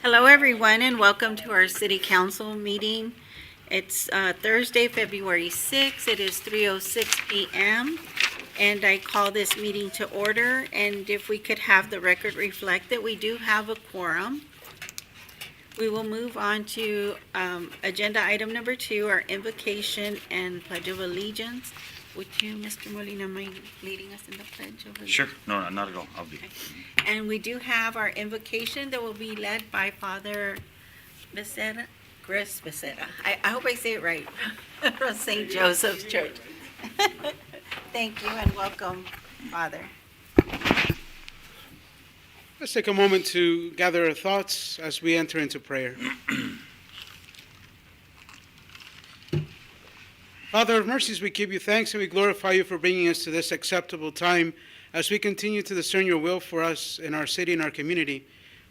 Hello, everyone, and welcome to our city council meeting. It's Thursday, February 6th. It is 3:06 p.m., and I call this meeting to order. And if we could have the record reflect that we do have a quorum. We will move on to agenda item number 2, our invocation and pledge of allegiance. Would you, Mr. Molina, mind leading us in the pledge of allegiance? Sure. No, not at all. I'll be. And we do have our invocation that will be led by Father Becerra, Chris Becerra. I hope I say it right, from St. Joseph's Church. Thank you and welcome, Father. Let's take a moment to gather our thoughts as we enter into prayer. Father of mercies, we give you thanks and we glorify you for bringing us to this acceptable time as we continue to discern your will for us in our city and our community.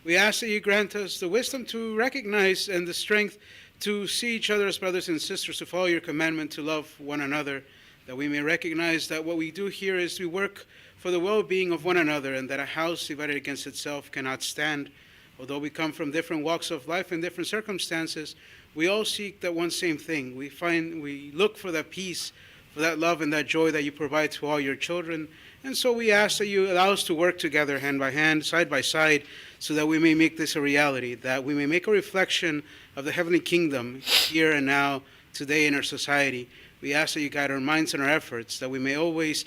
We ask that you grant us the wisdom to recognize and the strength to see each other as brothers and sisters, to follow your commandment to love one another, that we may recognize that what we do here is we work for the well-being of one another, and that a house divided against itself cannot stand. Although we come from different walks of life and different circumstances, we all seek that one same thing. We look for that peace, for that love and that joy that you provide to all your children. And so we ask that you allow us to work together hand by hand, side by side, so that we may make this a reality, that we may make a reflection of the heavenly kingdom here and now, today in our society. We ask that you guide our minds and our efforts, that we may always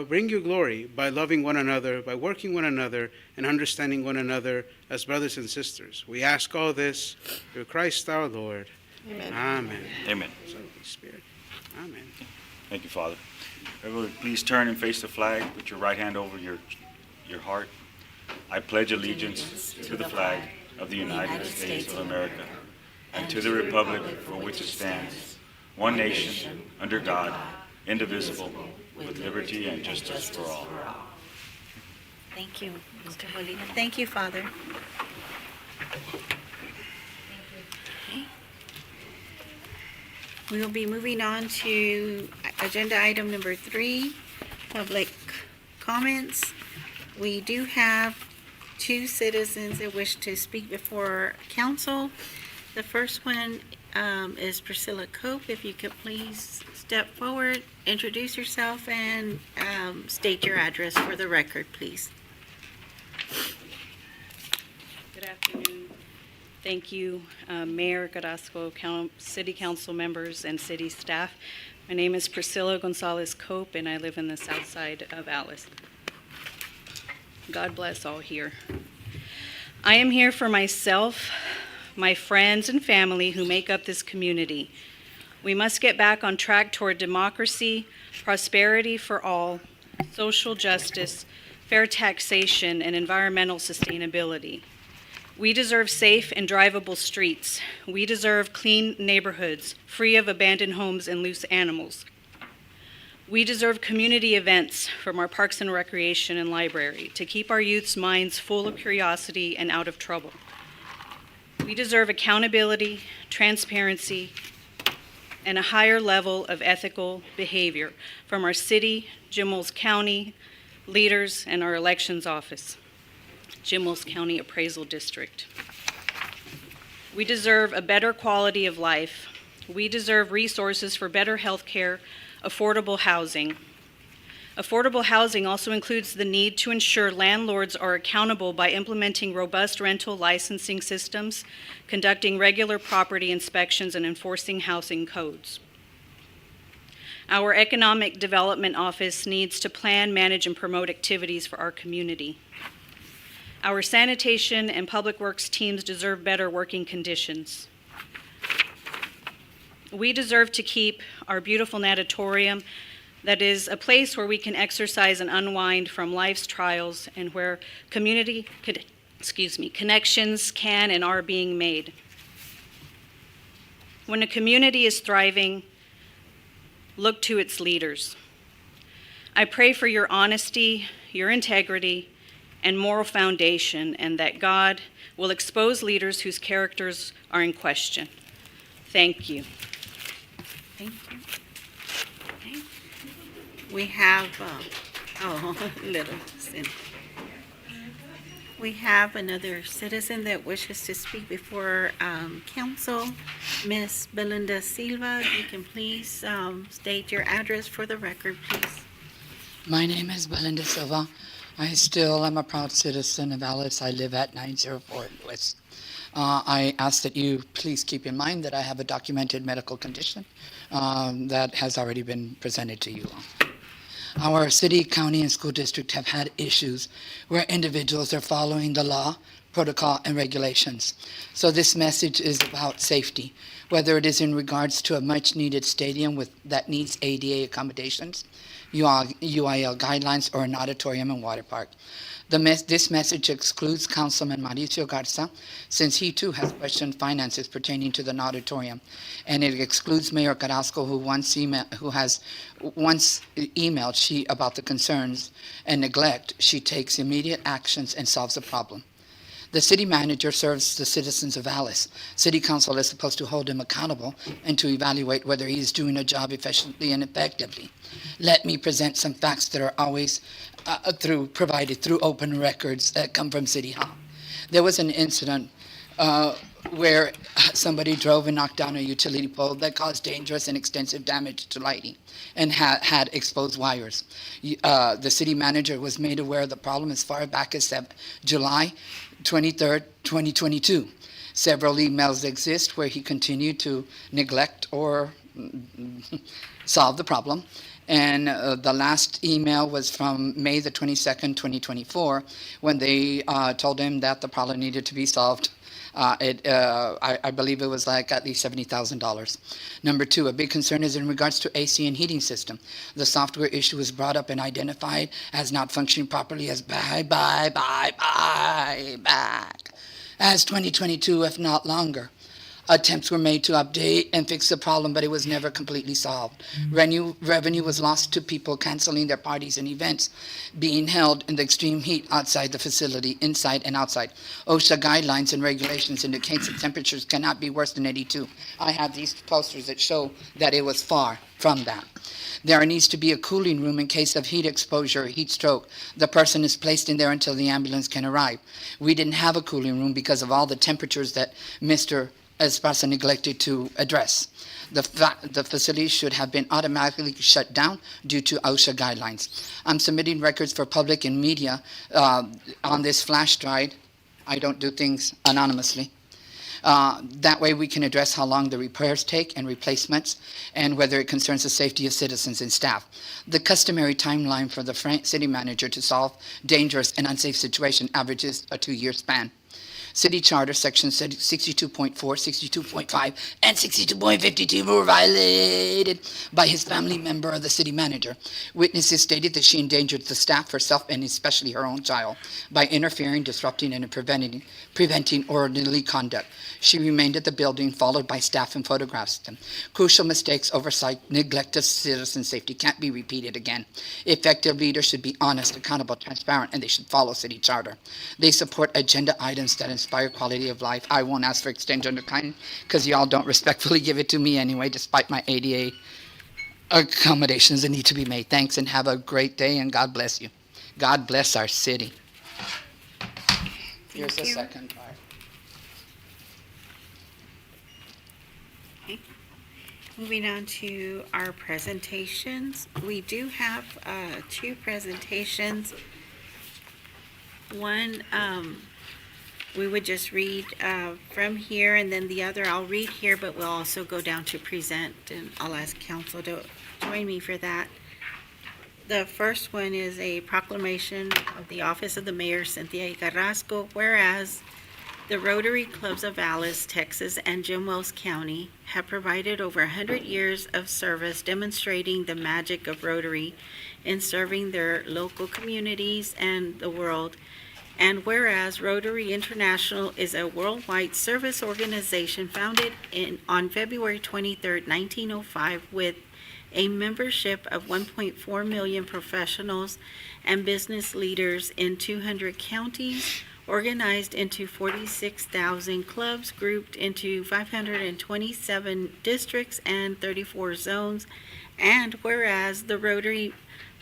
bring you glory by loving one another, by working one another, and understanding one another as brothers and sisters. We ask all this through Christ our Lord. Amen. Amen. Amen. So, Holy Spirit. Amen. Thank you, Father. Everyone, please turn and face the flag. Put your right hand over your heart. I pledge allegiance to the flag of the United States of America and to the republic for which it stands, one nation, under God, indivisible, with liberty and justice for all. Thank you, Mr. Molina. Thank you, Father. Okay. We will be moving on to agenda item number 3, public comments. We do have 2 citizens that wish to speak before council. The first one is Priscilla Cope. If you could please step forward, introduce yourself, and state your address for the record, please. Good afternoon. Thank you, Mayor Carrasco, City Council members, and city staff. My name is Priscilla Gonzalez Cope, and I live in the south side of Alice. God bless all here. I am here for myself, my friends and family who make up this community. We must get back on track toward democracy, prosperity for all, social justice, fair taxation, and environmental sustainability. We deserve safe and drivable streets. We deserve clean neighborhoods, free of abandoned homes and loose animals. We deserve community events from our parks and recreation and library to keep our youth's minds full of curiosity and out of trouble. We deserve accountability, transparency, and a higher level of ethical behavior from our city, Jim Wells County leaders, and our elections office, Jim Wells County Appraisal District. We deserve a better quality of life. We deserve resources for better health care, affordable housing. Affordable housing also includes the need to ensure landlords are accountable by implementing robust rental licensing systems, conducting regular property inspections, and enforcing housing codes. Our Economic Development Office needs to plan, manage, and promote activities for our community. Our sanitation and public works teams deserve better working conditions. We deserve to keep our beautiful natatorium that is a place where we can exercise and unwind from life's trials and where connections can and are being made. When a community is thriving, look to its leaders. I pray for your honesty, your integrity, and moral foundation, and that God will expose leaders whose characters are in question. Thank you. Thank you. Okay. We have, little sin. We have another citizen that wishes to speak before council. Miss Belinda Silva, you can please state your address for the record, please. My name is Belinda Silva. I still am a proud citizen of Alice. I live at 904 Lewis. I ask that you please keep in mind that I have a documented medical condition that has already been presented to you all. Our city, county, and school district have had issues where individuals are following the law, protocol, and regulations. So this message is about safety, whether it is in regards to a much-needed stadium that needs ADA accommodations, UIL guidelines, or an auditorium and water park. This message excludes Councilman Mauricio Garza, since he too has questioned finances pertaining to the auditorium, and it excludes Mayor Carrasco, who has once emailed about the concerns and neglect. She takes immediate actions and solves the problem. The city manager serves the citizens of Alice. City council is supposed to hold him accountable and to evaluate whether he is doing a job efficiently and effectively. Let me present some facts that are always provided through open records that come from City Hall. There was an incident where somebody drove and knocked down a utility pole that caused dangerous and extensive damage to lighting and had exposed wires. The city manager was made aware of the problem as far back as July 23rd, 2022. Several emails exist where he continued to neglect or solve the problem. And the last email was from May the 22nd, 2024, when they told him that the problem needed to be solved. I believe it was like at least $70,000. Number two, a big concern is in regards to AC and heating system. The software issue was brought up and identified as not functioning properly as back as 2022, if not longer. Attempts were made to update and fix the problem, but it was never completely solved. Revenue was lost to people canceling their parties and events being held in the extreme heat outside the facility, inside and outside. OSHA guidelines and regulations indicates that temperatures cannot be worse than 82. I have these posters that show that it was far from that. There needs to be a cooling room in case of heat exposure or heat stroke. The person is placed in there until the ambulance can arrive. We didn't have a cooling room because of all the temperatures that Mr. Esparza neglected to address. The facility should have been automatically shut down due to OSHA guidelines. I'm submitting records for public and media on this flash drive. I don't do things anonymously. That way we can address how long the repairs take and replacements and whether it concerns the safety of citizens and staff. The customary timeline for the city manager to solve dangerous and unsafe situation averages a 2-year span. City Charter Section 62.4, 62.5, and 62.52 were violated by his family member or the city manager. Witnesses stated that she endangered the staff, herself, and especially her own child by interfering, disrupting, and preventing orderly conduct. She remained at the building, followed by staff and photographs them. Crucial mistakes, oversight, neglect of citizen safety can't be repeated again. Effective leaders should be honest, accountable, transparent, and they should follow City Charter. They support agenda items that inspire quality of life. I won't ask for extension of time because y'all don't respectfully give it to me anyway, despite my ADA accommodations that need to be made. Thanks and have a great day, and God bless you. God bless our city. Here's the second part. Moving on to our presentations. We do have 2 presentations. One, we would just read from here, and then the other I'll read here, but we'll also go down to present, and I'll ask council to join me for that. The first one is a proclamation of the Office of the Mayor, Cynthia Carrasco, whereas the Rotary Clubs of Alice, Texas, and Jim Wells County have provided over 100 years of service demonstrating the magic of Rotary in serving their local communities and the world. And whereas Rotary International is a worldwide service organization founded on February 23, 1905, with a membership of 1.4 million professionals and business leaders in 200 counties, organized into 46,000 clubs, grouped into 527 districts and 34 zones, And whereas the Rotary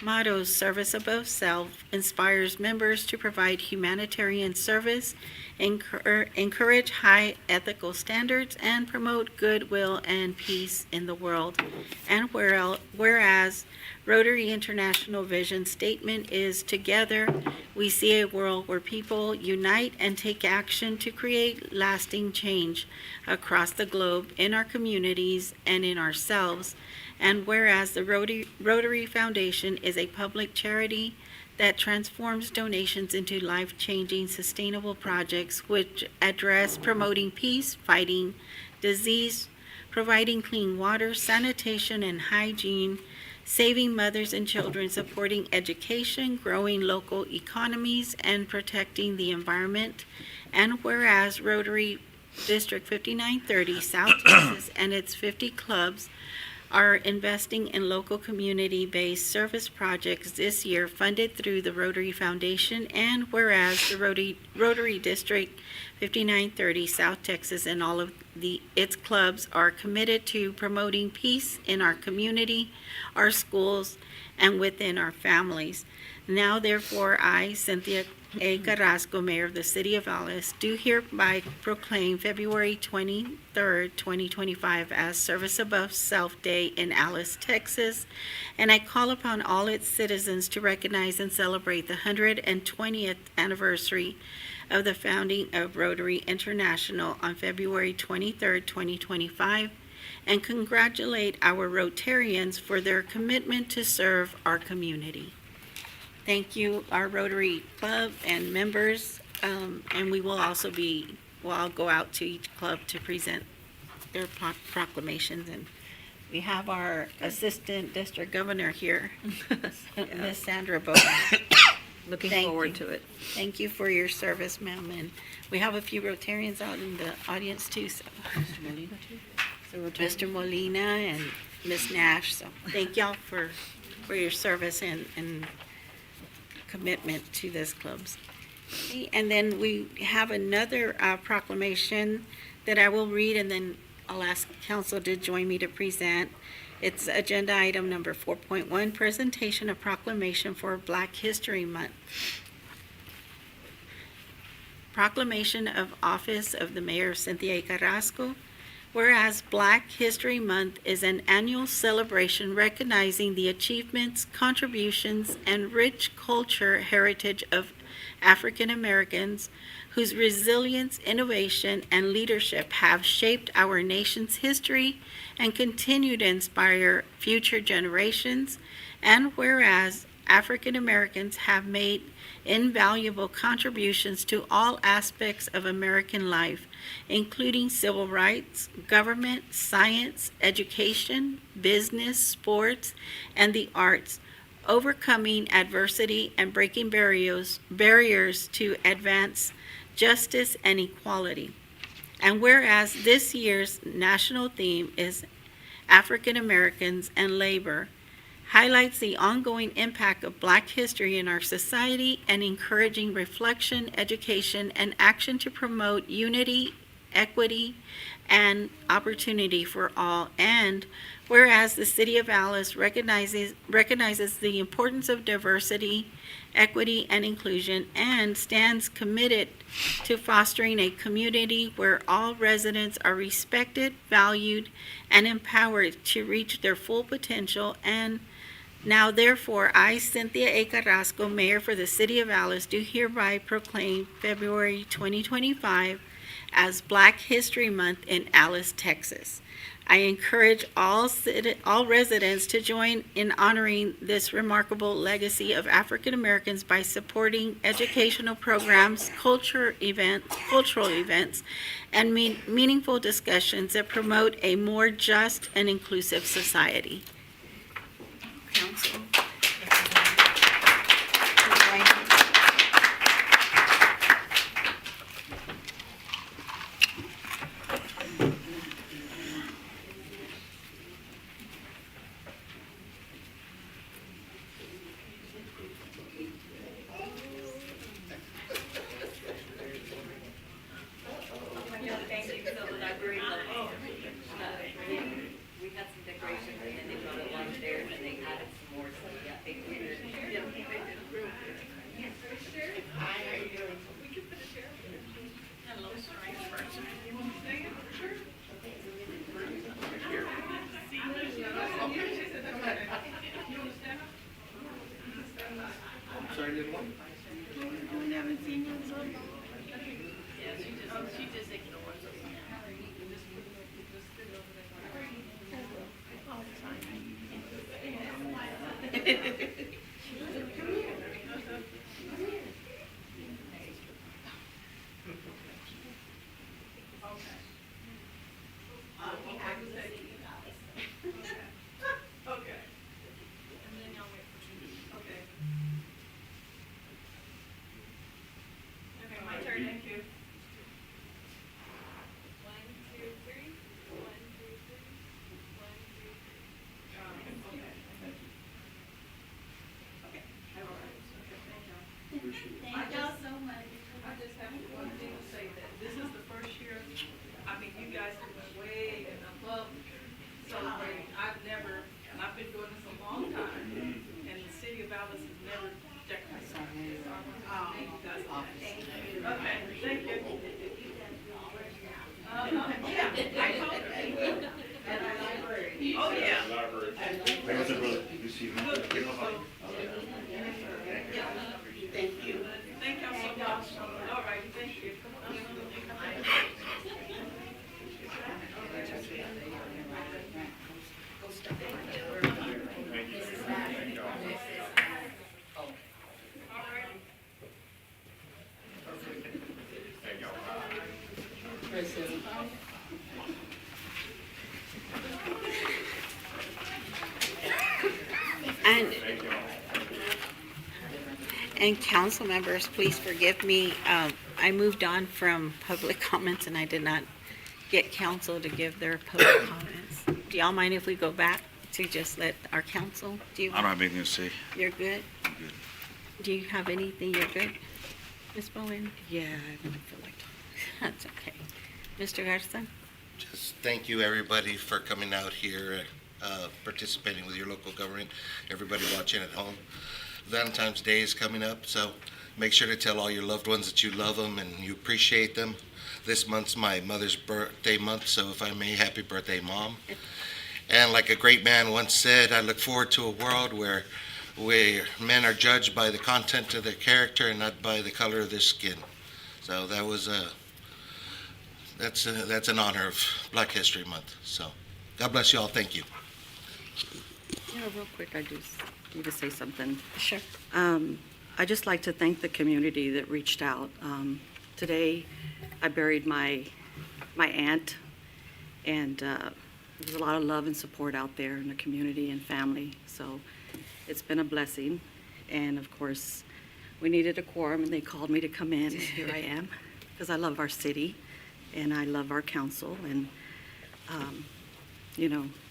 motto, Service Above Self, inspires members to provide humanitarian service, encourage high ethical standards, and promote goodwill and peace in the world. And whereas Rotary International vision statement is together, we see a world where people unite and take action to create lasting change across the globe in our communities and in ourselves. And whereas the Rotary Foundation is a public charity that transforms donations into life-changing sustainable projects which address promoting peace, fighting disease, providing clean water, sanitation and hygiene, saving mothers and children, supporting education, growing local economies, and protecting the environment. And whereas Rotary District 5930, South Texas, and its 50 clubs are investing in local community-based service projects this year funded through the Rotary Foundation, and whereas the Rotary District 5930 South Texas and all of its clubs are committed to promoting peace in our community, our schools, and within our families. Now, therefore, I, Cynthia A. Carrasco, Mayor of the City of Alice, do hereby proclaim February 23rd, 2025 as Service Above Self Day in Alice, Texas, and I call upon all its citizens to recognize and celebrate the 120th anniversary of the founding of Rotary International on February 23rd, 2025, and congratulate our Rotarians for their commitment to serve our community. Thank you, our Rotary Club and members, and we will also I'll go out to each club to present their proclamations, and we have our Assistant District Governor here, Ms. Sandra Bowman. Looking Thank forward you. to it. Thank you for your service, ma'am, and we have a few Rotarians out in the audience too, so. Mr. Molina and Ms. Nash, so thank y'all for your service and commitment to this clubs. Okay, and then we have another proclamation that I will read, and then I'll ask council to join me to present. It's agenda item number 4.1, presentation of proclamation for Black History Month. Proclamation of Office of the Mayor of Cynthia A. Carrasco. Whereas Black History Month is an annual celebration recognizing the achievements, contributions, and rich culture heritage of African Americans whose resilience, innovation, and leadership have shaped our nation's history and continue to inspire future generations. And whereas African Americans have made invaluable contributions to all aspects of American life, including civil rights, government, science, education, business, sports, and the arts, overcoming adversity and breaking barriers to advance justice and equality. And whereas this year's national theme is African Americans and Labor, highlights the ongoing impact of Black history in our society and encouraging reflection, education, and action to promote unity, equity, and opportunity for all. And whereas the City of Alice recognizes the importance of diversity, equity, and inclusion, and stands committed to fostering a community where all residents are respected, valued, and empowered to reach their full potential. And now, therefore, I, Cynthia A. Carrasco, Mayor for the City of Alice, do hereby proclaim February 2025 as Black History Month in Alice, Texas. I encourage all residents to join in honoring this remarkable legacy of African Americans by supporting educational programs, cultural events, and meaningful discussions that promote a more just and inclusive society. Council. We had some decorations and then they brought I just have one thing to say, that this is the first year, I mean, you guys have been way and above celebrating. I've been doing this a long time, and the city of Alice has never decorated. So I want to thank you guys. Okay, thank you. Yeah, I told her. Oh, yeah. Thank you. Thank y'all so much. All right, thank you. And council members, please forgive me. I moved on from public comments and I did not get council to give their public comments. Do y'all mind if we go back to just let our council do? I don't have anything to say. You're good? I'm good. Do you have anything? You're good? Ms. Bowen? Yeah, I don't feel like talking. That's okay. Mr. Garza? Just thank you, everybody, for coming out here, participating with your local government, everybody watching at home. Valentine's Day is coming up, so make sure to tell all your loved ones that you love them and you appreciate them. This month's my mother's birthday month, so if I may, happy birthday, Mom. And like a great man once said, I look forward to a world where men are judged by the content of their character and not by the color of their skin. So that was that's an honor of Black History Month. So God bless you all. Thank you. Yeah, real quick, I just need to say something. Sure. I'd just like to thank the community that reached out. Today, I buried my aunt, and there's a lot of love and support out there in the community and family. So it's been a blessing. And of course, we needed a quorum, and they called me to come in. Here I am, because I love our city, and I love our council, and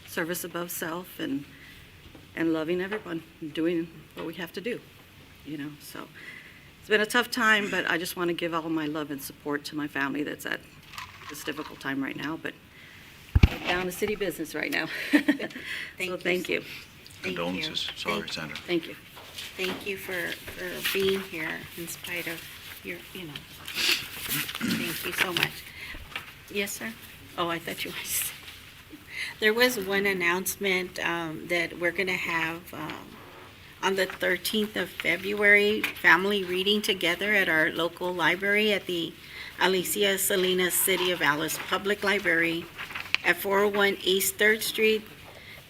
service above self, and loving everyone, and doing what we have to do, So it's been a tough time, but I just want to give all my love and support to my family that's at this difficult time right now, but we're down to city business right now. So thank you. Thank Condolences. you. Sorry, Thank- Sandra. Thank you. Thank you for being here in spite of your, Thank you so much. Yes, sir? Oh, I thought you were. There was one announcement that we're going to have on the 13th of February, family reading together at our local library at the Alicia Salinas City of Alice Public Library at 401 East 3rd Street,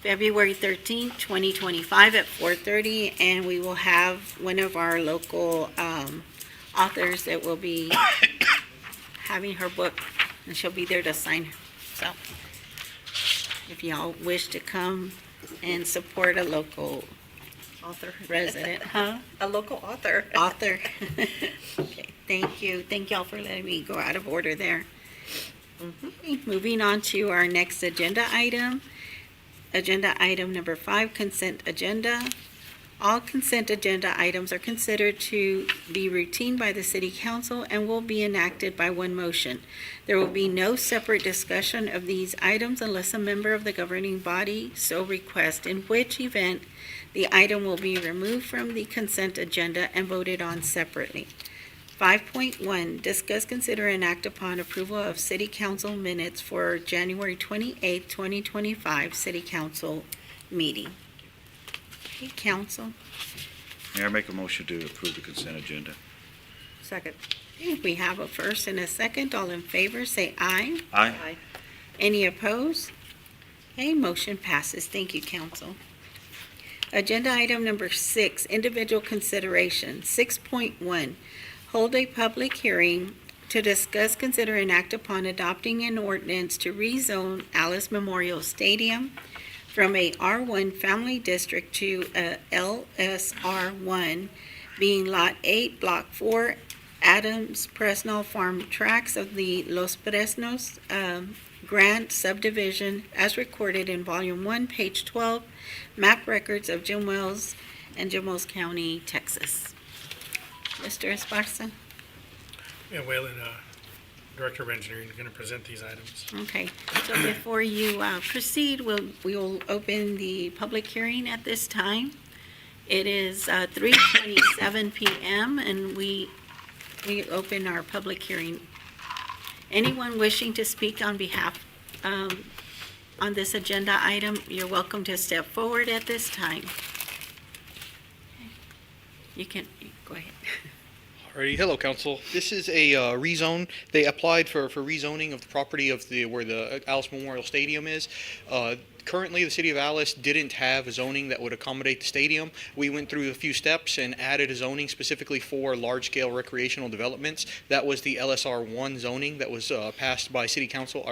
February 13th, 2025 at 4:30, and we will have one of our local authors that will be having her book, and she'll be there to sign. So if y'all wish to come and support a local Author. resident, huh? A local author. Author. Okay, thank you. Thank y'all for letting me go out of order there. Okay, moving on to our next agenda item. Agenda item number 5, consent agenda. All consent agenda items are considered to be routine by the city council and will be enacted by one motion. There will be no separate discussion of these items unless a member of the governing body so requests, in which event the item will be removed from the consent agenda and voted on separately. 5.1, discuss, consider, and act upon approval of city council minutes for January 28, 2025 city council meeting. Okay, council, Mayor, make a motion to approve the consent agenda. Second. Okay, we have a first and a second. All in favor, say aye. Aye. Aye. Any opposed? Okay, motion passes. Thank you, council. Agenda item number 6, individual consideration. 6.1, hold a public hearing to discuss, consider, and act upon adopting an ordinance to rezone Alice Memorial Stadium from a R1 family district to a LSR1, being Lot 8, Block 4, Adams Presnell Farm tracts of the Los Fresnos Grant Subdivision as recorded in Volume 1, page 12, map records of Jim Wells and Jim Wells County, Texas. Mr. Esparza? Yeah, Whalen, Director of Engineering, is going to present these items. Okay, so before you proceed, we will open the public hearing at this time. It is 3:27 PM, and we open our public hearing. Anyone wishing to speak on behalf, on this agenda item, you're welcome to step forward at this time. You can, go ahead. Alrighty, hello council. This is a rezone. They applied for rezoning of the property of where the Alice Memorial Stadium is. Currently, the city of Alice didn't have a zoning that would accommodate the stadium. We went through a few steps and added a zoning specifically for large-scale recreational developments. That was the LSR1 zoning that was passed by city council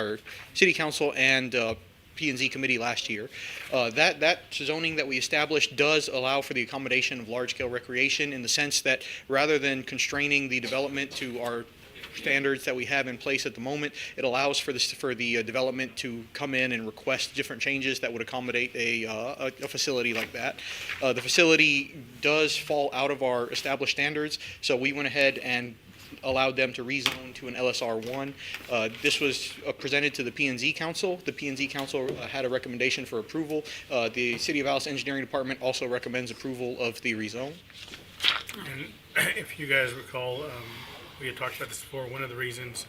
and P&Z committee last year. That zoning that we established does allow for the accommodation of large-scale recreation in the sense that rather than constraining the development to our standards that we have in place at the moment, it allows for the development to come in and request different changes that would accommodate a facility like that. The facility does fall out of our established standards, so we went ahead and allowed them to rezone to an LSR1. This was presented to the P&Z Council. The P&Z Council had a recommendation for approval. The City of Alice Engineering Department also recommends approval of the rezone. And if you guys recall, we had talked about this before. One of the reasons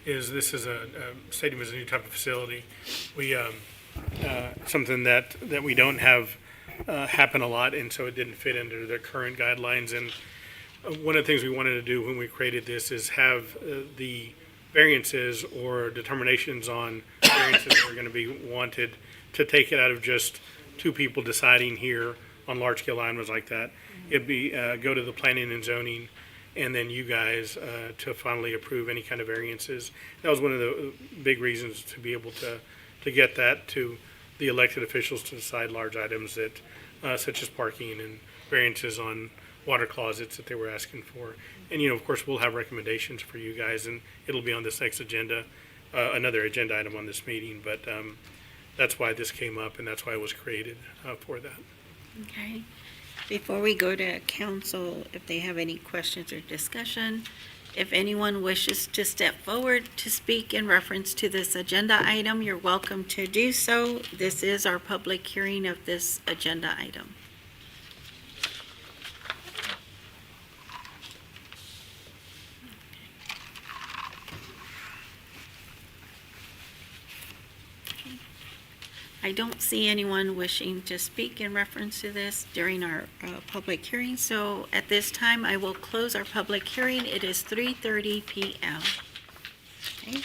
is this is a stadium is a new type of facility. We something that we don't have happen a lot, and so it didn't fit into the current guidelines. And one of the things we wanted to do when we created this is have the variances or determinations on variances that are going to be wanted to take it out of just two people deciding here on large scale items like that. It'd be go to the planning and zoning, and then you guys to finally approve any kind of variances. That was one of the big reasons to be able to get that to the elected officials to decide large items that such as parking and variances on water closets that they were asking for. And, of course, we'll have recommendations for you guys, and it'll be on this next agenda, another agenda item on this meeting. But that's why this came up, and that's why it was created for that. Okay. Before we go to council, if they have any questions or discussion, if anyone wishes to step forward to speak in reference to this agenda item, you're welcome to do so. This is our public hearing of this agenda item. I don't see anyone wishing to speak in reference to this during our public hearing, so at this time, I will close our public hearing. It is 3:30 PM. Okay.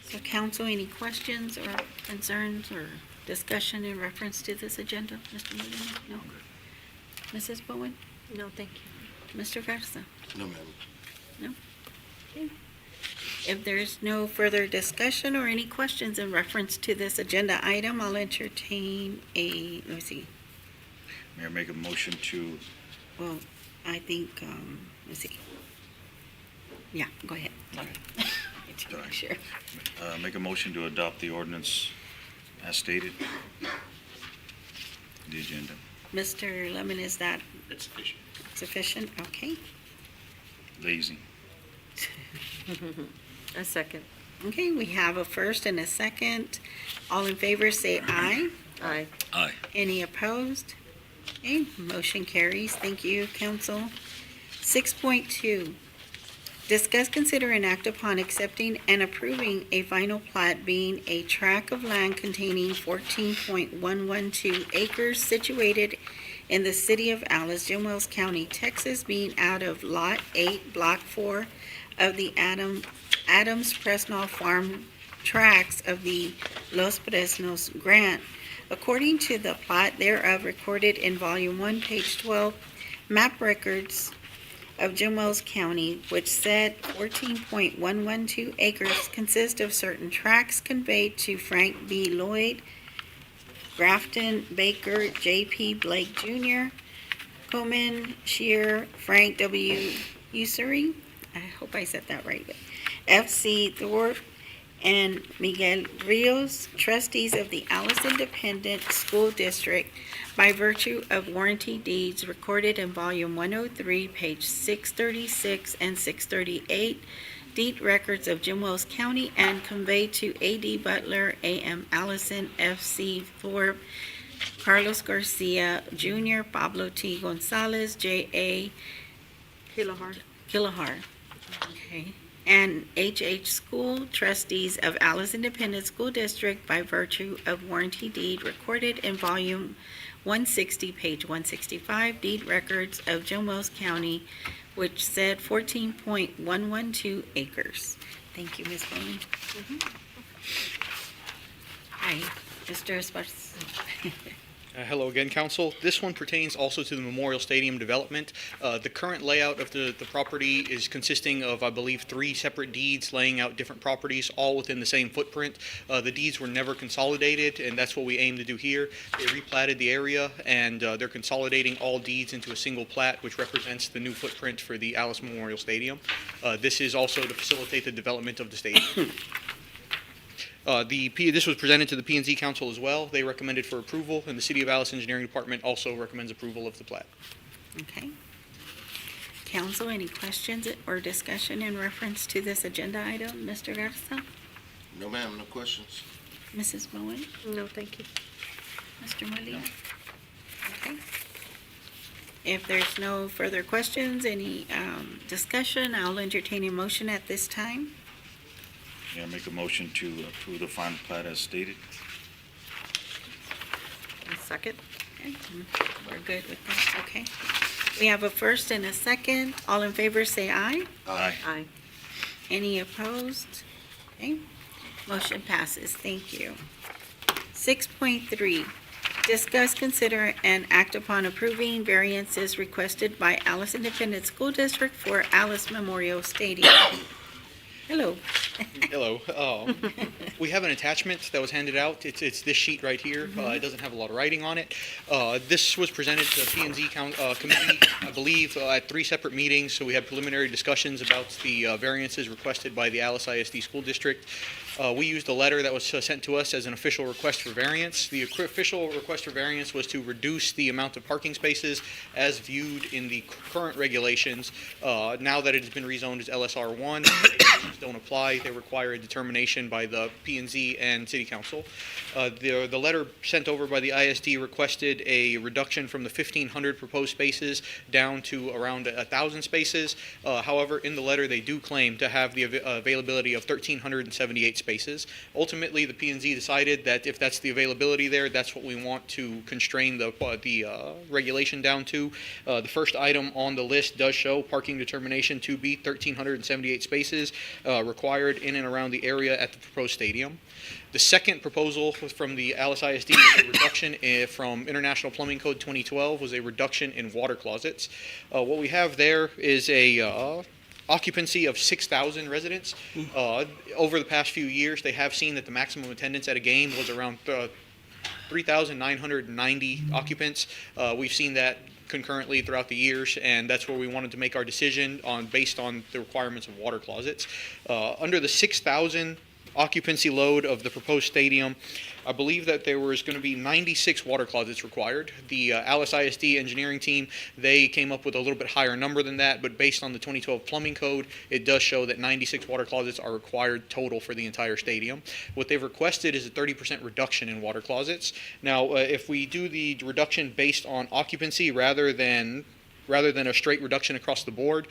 So council, any questions or concerns or discussion in reference to this agenda? Mr. Molina? No? Mrs. Bowen? No, thank you. Mr. Garza? No, ma'am. No? Okay. If there's no further discussion or any questions in reference to this agenda item, I'll entertain let me see. Mayor, make a motion to, Well, I think, let's see. Yeah, go ahead. Sorry. Sure. make a motion to adopt the ordinance as stated. The agenda. Mr. Lemon, is that It's sufficient. sufficient? Okay. Lazy. A second. Okay, we have a first and a second. All in favor, say aye. Aye. Aye. Any opposed? Okay, motion carries. Thank you, council. 6.2, discuss, consider, and act upon accepting and approving a final plat being a tract of land containing 14.112 acres situated in the city of Alice, Jim Wells County, Texas, being out of Lot 8, Block 4 of the Adams Presnall Farm tracts of the Los Fresnos grant, according to the plot thereof recorded in Volume 1, page 12, map records of Jim Wells County, which said 14.112 acres consist of certain tracts conveyed to Frank B. Lloyd, Grafton Baker, J.P. Blake Jr., Coleman Shear, Frank W. Ussery, I hope I said that right, F.C. Thorpe, and Miguel Rios, trustees of the Alice Independent School District, by virtue of warranty deeds recorded in Volume 103, page 636 and 638, deed records of Jim Wells County, and conveyed to A.D. Butler, A.M. Allison, F.C. Thorpe, Carlos Garcia Jr., Pablo T. Gonzalez, J.A. Kilahar. Okay. And H.H. School, trustees of Alice Independent School District, by virtue of warranty deed recorded in Volume 160, page 165, deed records of Jim Wells County, which said 14.112 acres. Thank you, Ms. Bowman. Hi, Mr. Esparza. Hello again, Council. This one pertains also to the Memorial Stadium development. The current layout of the property is consisting of, I believe, 3 separate deeds laying out different properties, all within the same footprint. The deeds were never consolidated, and that's what we aim to do here. They replatted the area, and they're consolidating all deeds into a single plat, which represents the new footprint for the Alice Memorial Stadium. This is also to facilitate the development of the stadium. This was presented to the P&Z Council as well. They recommended for approval, and the City of Alice Engineering Department also recommends approval of the plat. Okay. Council, any questions or discussion in reference to this agenda item? Mr. Garza? No, ma'am, no questions. Mrs. Bowen? No, thank you. Mr. Molina? Okay. If there's no further questions, any discussion, I'll entertain a motion at this time. Yeah, make a motion to approve the final plat as stated. Second? Okay, we're good with that, okay. We have a first and a second. All in favor, say aye. Aye. Aye. Any opposed? Okay, motion passes. Thank you. 6.3, discuss, consider, and act upon approving variances requested by Alice Independent School District for Alice Memorial Stadium. Hello. Hello. We have an attachment that was handed out. It's this sheet right here. It doesn't have a lot of writing on it. This was presented to the P&Z committee, I believe, at 3 separate meetings. So we had preliminary discussions about the variances requested by the Alice ISD School District. We used a letter that was sent to us as an official request for variance. The official request for variance was to reduce the amount of parking spaces as viewed in the current regulations. Now that it has been rezoned as LSR1, don't apply. They require a determination by the P&Z and City Council. The letter sent over by the ISD requested a reduction from the 1,500 proposed spaces down to around 1,000 spaces. However, in the letter, they do claim to have the availability of 1,378 spaces. Ultimately, the P&Z decided that if that's the availability there, that's what we want to constrain the regulation down to. The first item on the list does show parking determination to be 1,378 spaces required in and around the area at the proposed stadium. The second proposal from the Alice ISD was a reduction from International Plumbing Code 2012 was a reduction in water closets. What we have there is a occupancy of 6,000 residents. Over the past few years, they have seen that the maximum attendance at a game was around 3,990 occupants. We've seen that concurrently throughout the years, and that's where we wanted to make our decision based on the requirements of water closets. Under the 6,000 occupancy load of the proposed stadium, I believe that there was going to be 96 water closets required. The Alice ISD engineering team, they came up with a little bit higher number than that, but based on the 2012 plumbing code, it does show that 96 water closets are required total for the entire stadium. What they've requested is a 30% reduction in water closets. Now, if we do the reduction based on occupancy rather than rather than a straight reduction across the board,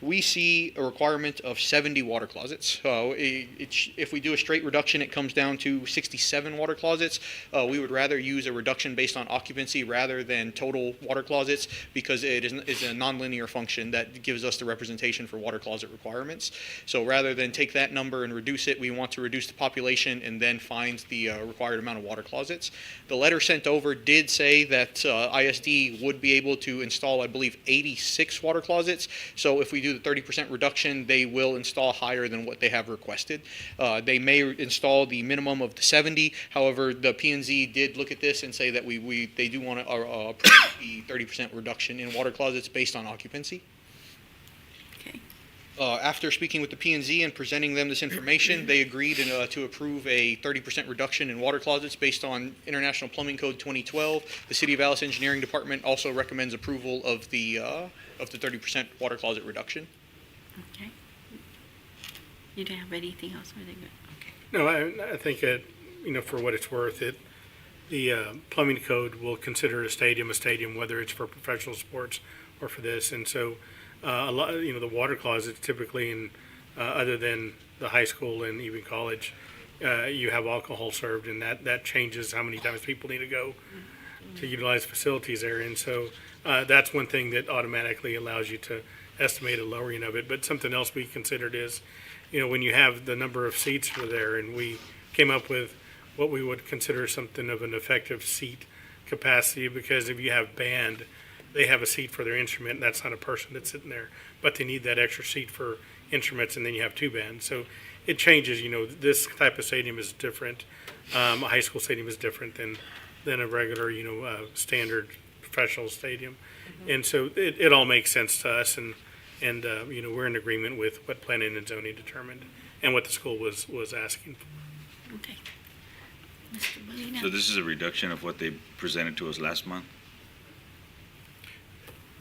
we see a requirement of 70 water closets. If we do a straight reduction, it comes down to 67 water closets. We would rather use a reduction based on occupancy rather than total water closets, because it is a nonlinear function that gives us the representation for water closet requirements. So rather than take that number and reduce it, we want to reduce the population and then find the required amount of water closets. The letter sent over did say that ISD would be able to install, I believe, 86 water closets. So if we do the 30% reduction, they will install higher than what they have requested. They may install the minimum of the 70. However, the P&Z did look at this and say that they do want to approve the 30% reduction in water closets based on occupancy. Okay. After speaking with the P&Z and presenting them this information, they agreed to approve a 30% reduction in water closets based on International Plumbing Code 2012. The City of Alice Engineering Department also recommends approval of the 30% water closet reduction. Okay. You didn't have anything else? Or they good? Okay. No, I think that, for what it's worth, the plumbing code will consider a stadium, whether it's for professional sports or for this. And so a lot, the water closets typically, in other than the high school and even college, you have alcohol served, and that changes how many times people need to go to utilize facilities there. And so that's one thing that automatically allows you to estimate a lowering of it. But something else we considered is, when you have the number of seats for there, and we came up with what we would consider something of an effective seat capacity, because if you have band, they have a seat for their instrument, and that's not a person that's sitting there, but they need that extra seat for instruments, and then you have two bands. So it changes. This type of stadium is different. A high school stadium is different than a regular, standard professional stadium. And so it all makes sense to us, and we're in agreement with what planning and zoning determined and what the school was asking for. Okay. Mr. Molina? So this is a reduction of what they presented to us last month?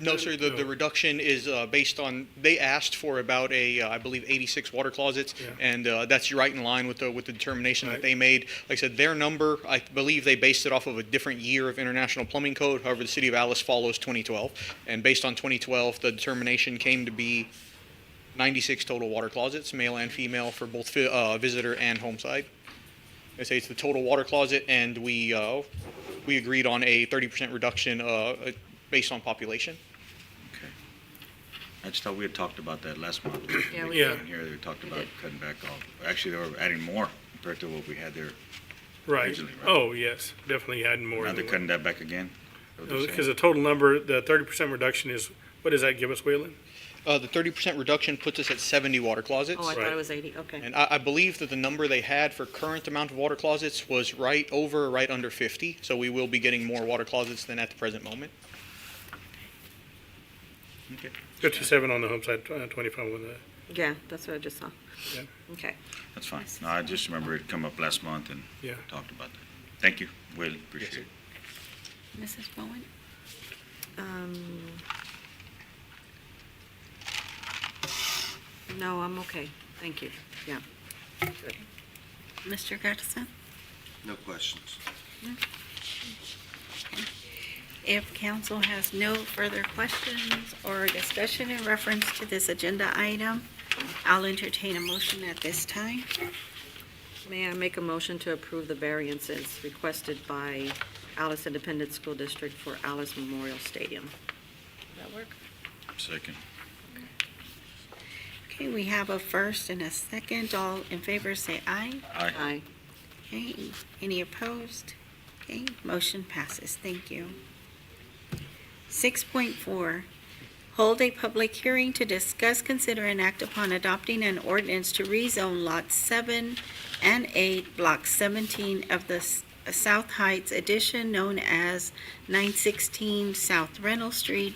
No, sir, the reduction is based on, they asked for about I believe 86 water closets, Yeah. and that's right in line with the determination Right. that they made. Like I said, their number, I believe they based it off of a different year of International Plumbing Code. However, the City of Alice follows 2012, and based on 2012, the determination came to be 96 total water closets, male and female, for both visitor and home side. I say it's the total water closet, and we agreed on a 30% reduction based on population. Okay. I just thought we had talked about that last month. Yeah, we Yeah. did. Here, they talked about cutting back off. Actually, they were adding more compared to what we had there. Right. Originally, right? Oh, yes, definitely adding more. Now than they're what- cutting that back again? Is that what they're Because saying? the total number, the 30% reduction is, what does that give us, Whalen? The 30% reduction puts us at 70 water closets. Oh, I thought Right. it was 80, okay. And I believe that the number they had for current amount of water closets was right under 50. So we will be getting more water closets than at the present moment. Okay. 57 on the home side, 25 on the, Yeah, that's what I just saw. Yeah. Okay. That's fine. No, I just remember it come up last month and Yeah. talked about that. Thank you, Will, appreciate it. Mrs. Bowen? No, I'm okay. Thank you. Yeah. Good. Mr. Garza? No questions. If council has no further questions or discussion in reference to this agenda item, I'll entertain a motion at this time. May I make a motion to approve the variances requested by Alice Independent School District for Alice Memorial Stadium? Does that work? Second. Okay, we have a first and a second. All in favor, say aye. Aye. Aye. Okay, any opposed? Okay, motion passes. Thank you. 6.4, hold a public hearing to discuss, consider, and act upon adopting an ordinance to rezone lots 7 and 8, block 17 of the South Heights addition known as 916 South Reynolds Street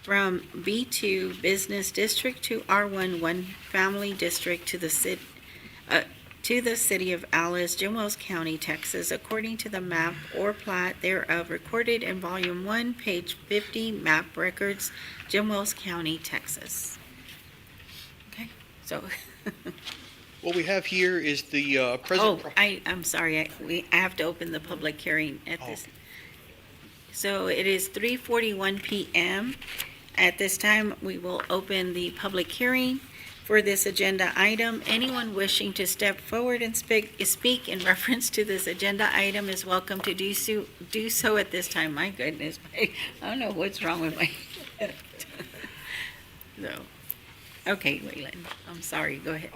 from B2 Business District to R1 One Family District to the City of Alice, Jim Wells County, Texas, according to the map or plat thereof recorded in Volume 1, page 50, map records, Jim Wells County, Texas. Okay, so, What we have here is the present. I'm sorry, I have to open the public hearing at this. So it is 3:41 PM. At this time, we will open the public hearing for this agenda item. Anyone wishing to step forward and speak in reference to this agenda item is welcome to do so at this time. My goodness, I don't know what's wrong with my. No. Okay, Wayland, I'm sorry, go ahead.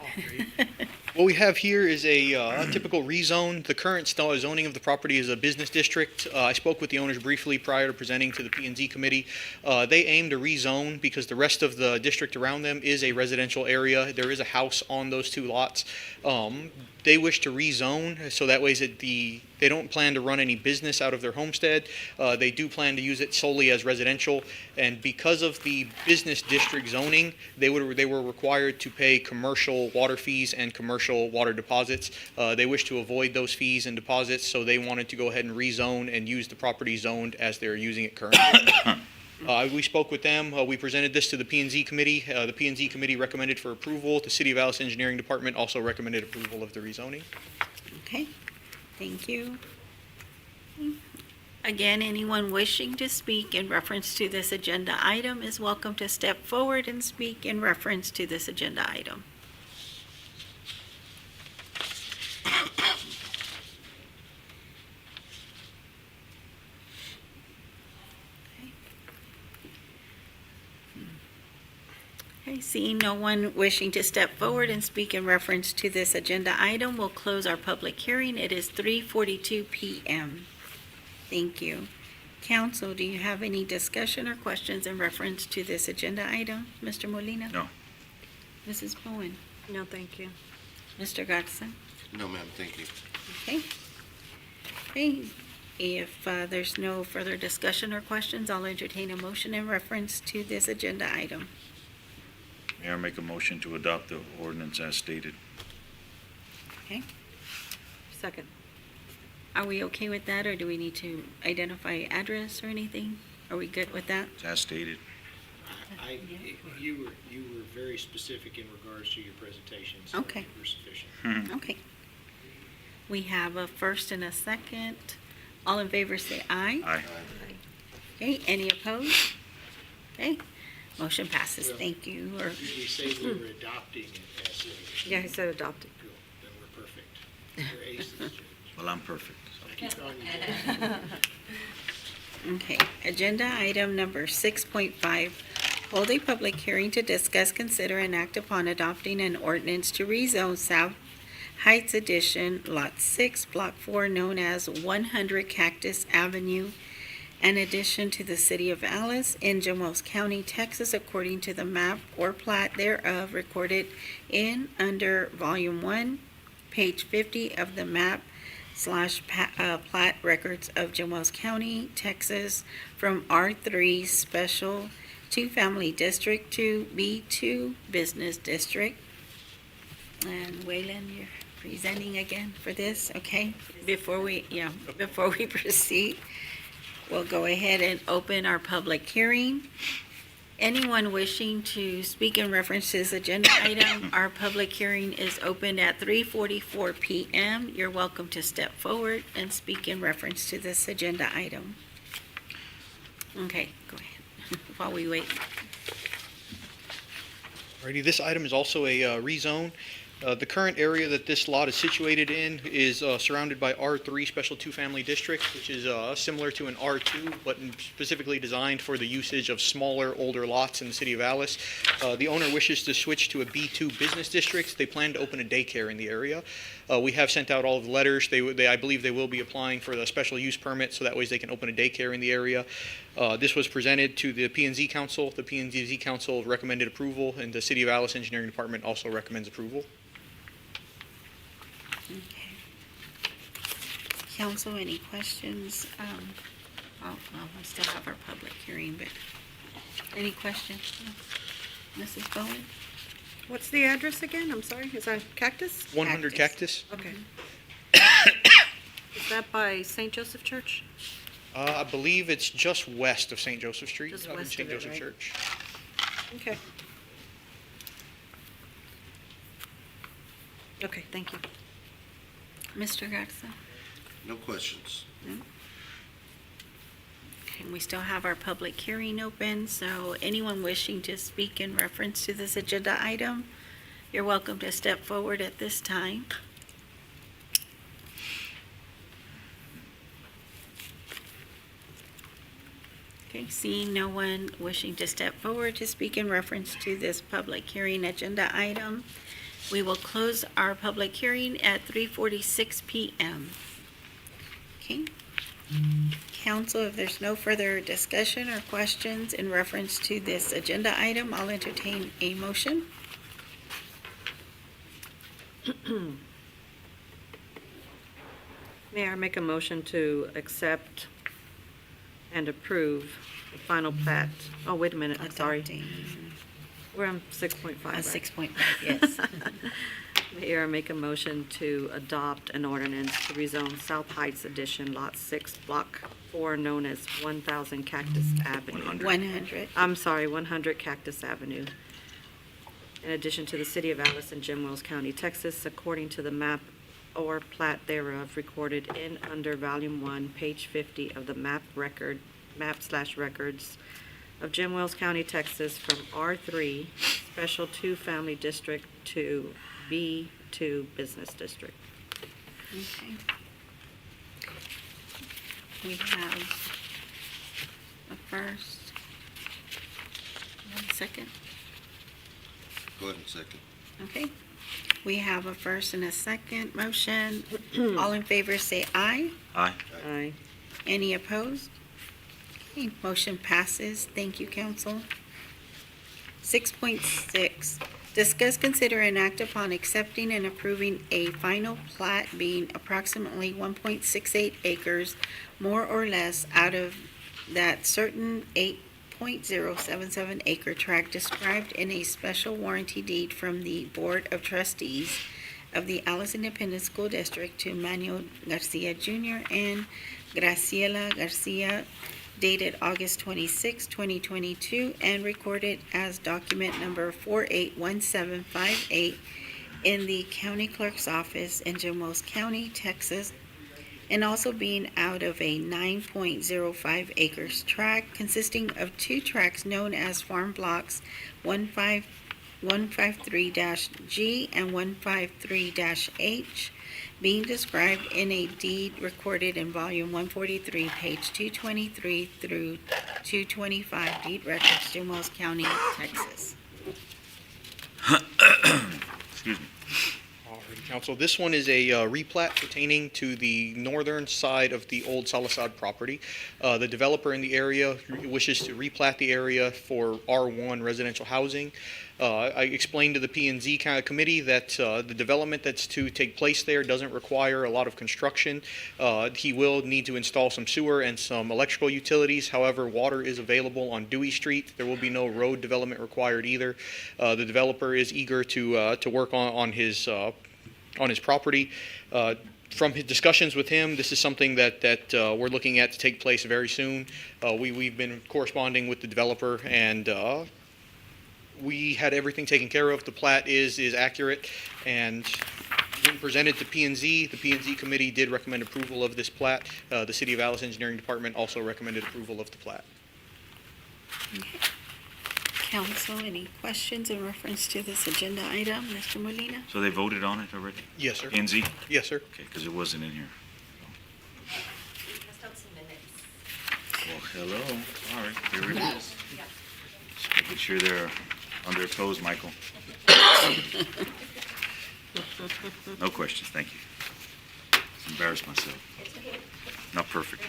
What we have here is a typical rezone. The current zoning of the property is a business district. I spoke with the owners briefly prior to presenting to the P&Z committee. They aim to rezone because the rest of the district around them is a residential area. There is a house on those two lots. They wish to rezone, so that way they don't plan to run any business out of their homestead. They do plan to use it solely as residential, and because of the business district zoning, they were required to pay commercial water fees and commercial water deposits. They wish to avoid those fees and deposits, so they wanted to go ahead and rezone and use the property zoned as they're using it currently. We spoke with them. We presented this to the P&Z committee. The P&Z committee recommended for approval. The City of Alice Engineering Department also recommended approval of the rezoning. Okay, thank you. Again, anyone wishing to speak in reference to this agenda item is welcome to step forward and speak in reference to this agenda item. Okay, seeing no one wishing to step forward and speak in reference to this agenda item, we'll close our public hearing. It is 3:42 PM. Thank you. Council, do you have any discussion or questions in reference to this agenda item? Mr. Molina? No. Mrs. Bowen? No, thank you. Mr. Garza? No, ma'am, thank you. Okay. Okay, if there's no further discussion or questions, I'll entertain a motion in reference to this agenda item. Mayor, make a motion to adopt the ordinance as stated. Second. Are we okay with that, or do we need to identify address or anything? Are we good with that? As stated. You were very specific in regards to your presentation, so Okay. you were sufficient. Okay. We have a first and a second. All in favor say aye. Aye. Okay, any opposed? Okay, motion passes. Thank you. Or, Did we say we were adopting it as a, Yeah, he said adopted. cool, then we're perfect. We're aces, Judge. Well, I'm perfect. I keep calling you Judge. okay, agenda item number 6.5. Hold a public hearing to discuss, consider, and act upon adopting an ordinance to rezone South Heights Edition, Lot 6, Block 4, known as 100 Cactus Avenue, an addition to the City of Alice in Jemos County, Texas, according to the map or plat thereof recorded in under Volume 1, page 50 of the map / plat records of Jemos County, Texas, from R3 Special 2-Family District to B2 Business District. And Wayland, you're presenting again for this, okay? Before we proceed, we'll go ahead and open our public hearing. Anyone wishing to speak in reference to this agenda item, our public hearing is open at 3:44 PM. You're welcome to step forward and speak in reference to this agenda item. Okay, go ahead, while we wait. Alrighty, this item is also a rezone. The current area that this lot is situated in is surrounded by R3 Special 2-Family District, which is similar to an R2, but specifically designed for the usage of smaller, older lots in the City of Alice. The owner wishes to switch to a B2 Business District. They plan to open a daycare in the area. We have sent out all of the letters. I believe they will be applying for the special use permit, so that way they can open a daycare in the area. This was presented to the P&Z Council. The P&Z Council recommended approval, and the City of Alice Engineering Department also recommends approval. Okay. Council, any questions? Well, we still have our public hearing, but any questions? No? Mrs. Bowen? What's the address again? I'm sorry, is that Cactus? 100 Cactus. Okay. Is that by St. Joseph Church? I believe it's just west of St. Joseph Street, Just in west St. of it, Joseph right? Church. Okay. Okay, thank you. Mr. Garza? No questions. And we still have our public hearing open, so anyone wishing to speak in reference to this agenda item, you're welcome to step forward at this time. Okay, seeing no one wishing to step forward to speak in reference to this public hearing agenda item, we will close our public hearing at 3:46 p.m. Okay. Council, if there's no further discussion or questions in reference to this agenda item, I'll entertain a motion. Mayor, I make a motion to accept and approve the final plat. Oh, wait a minute, I'm sorry. Adopting. We're on 6.5, right? 6.5, yes. Mayor, I make a motion to adopt an ordinance to rezone South Heights Edition, Lot 6, Block 4, known as 1000 Cactus Avenue. 100. I'm sorry, 100 Cactus Avenue. In addition to the city of Alice and Jim Wells County, Texas, according to the map or plat thereof recorded in under Volume 1, page 50 of the map/records of Jim Wells County, Texas, from R3 Special 2 Family District to B2 Business District. Okay. We have a first. One second. Go ahead and second. Okay. We have a first and a second motion. All in favor say aye. Aye. Aye. Any opposed? Okay, motion passes. Thank you, council. 6.6, discuss, consider, and act upon accepting and approving a final plat being approximately 1.68 acres, more or less, out of that certain 8.077 acre tract described in a special warranty deed from the Board of Trustees of the Alice Independent School District to Manuel Garcia Jr. and Graciela Garcia, dated August 26, 2022, and recorded as document number 481758 in the County Clerk's Office in Jim Wells County, Texas, and also being out of a 9.05 acres tract consisting of two tracts known as Farm Blocks 153-G and 153-H, being described in a deed recorded in volume 143, page 223 through 225, deed records, Jim Wells County, Texas. Excuse me. Alrighty, Council, this one is a replat pertaining to the northern side of the old Salazar property. The developer in the area wishes to replat the area for R1 residential housing. I explained to the P&Z kind of committee that the development that's to take place there doesn't require a lot of construction. He will need to install some sewer and some electrical utilities. However, water is available on Dewey Street. There will be no road development required either. The developer is eager to work on his property. From his discussions with him, this is something that we're looking at to take place very soon. We've been corresponding with the developer, and we had everything taken care of. The plat is accurate, and when presented to P&Z, the P&Z committee did recommend approval of this plat. The City of Alice Engineering Department also recommended approval of the plat. Council, any questions in reference to this agenda item? Mr. Molina? So they voted on it already? Yes, sir. NZ? Yes, sir. Okay, because it wasn't in here. Well, hello. All right, here it is. Just making sure they're on their toes, Michael. No questions, thank you. Embarrassed myself. Not perfect.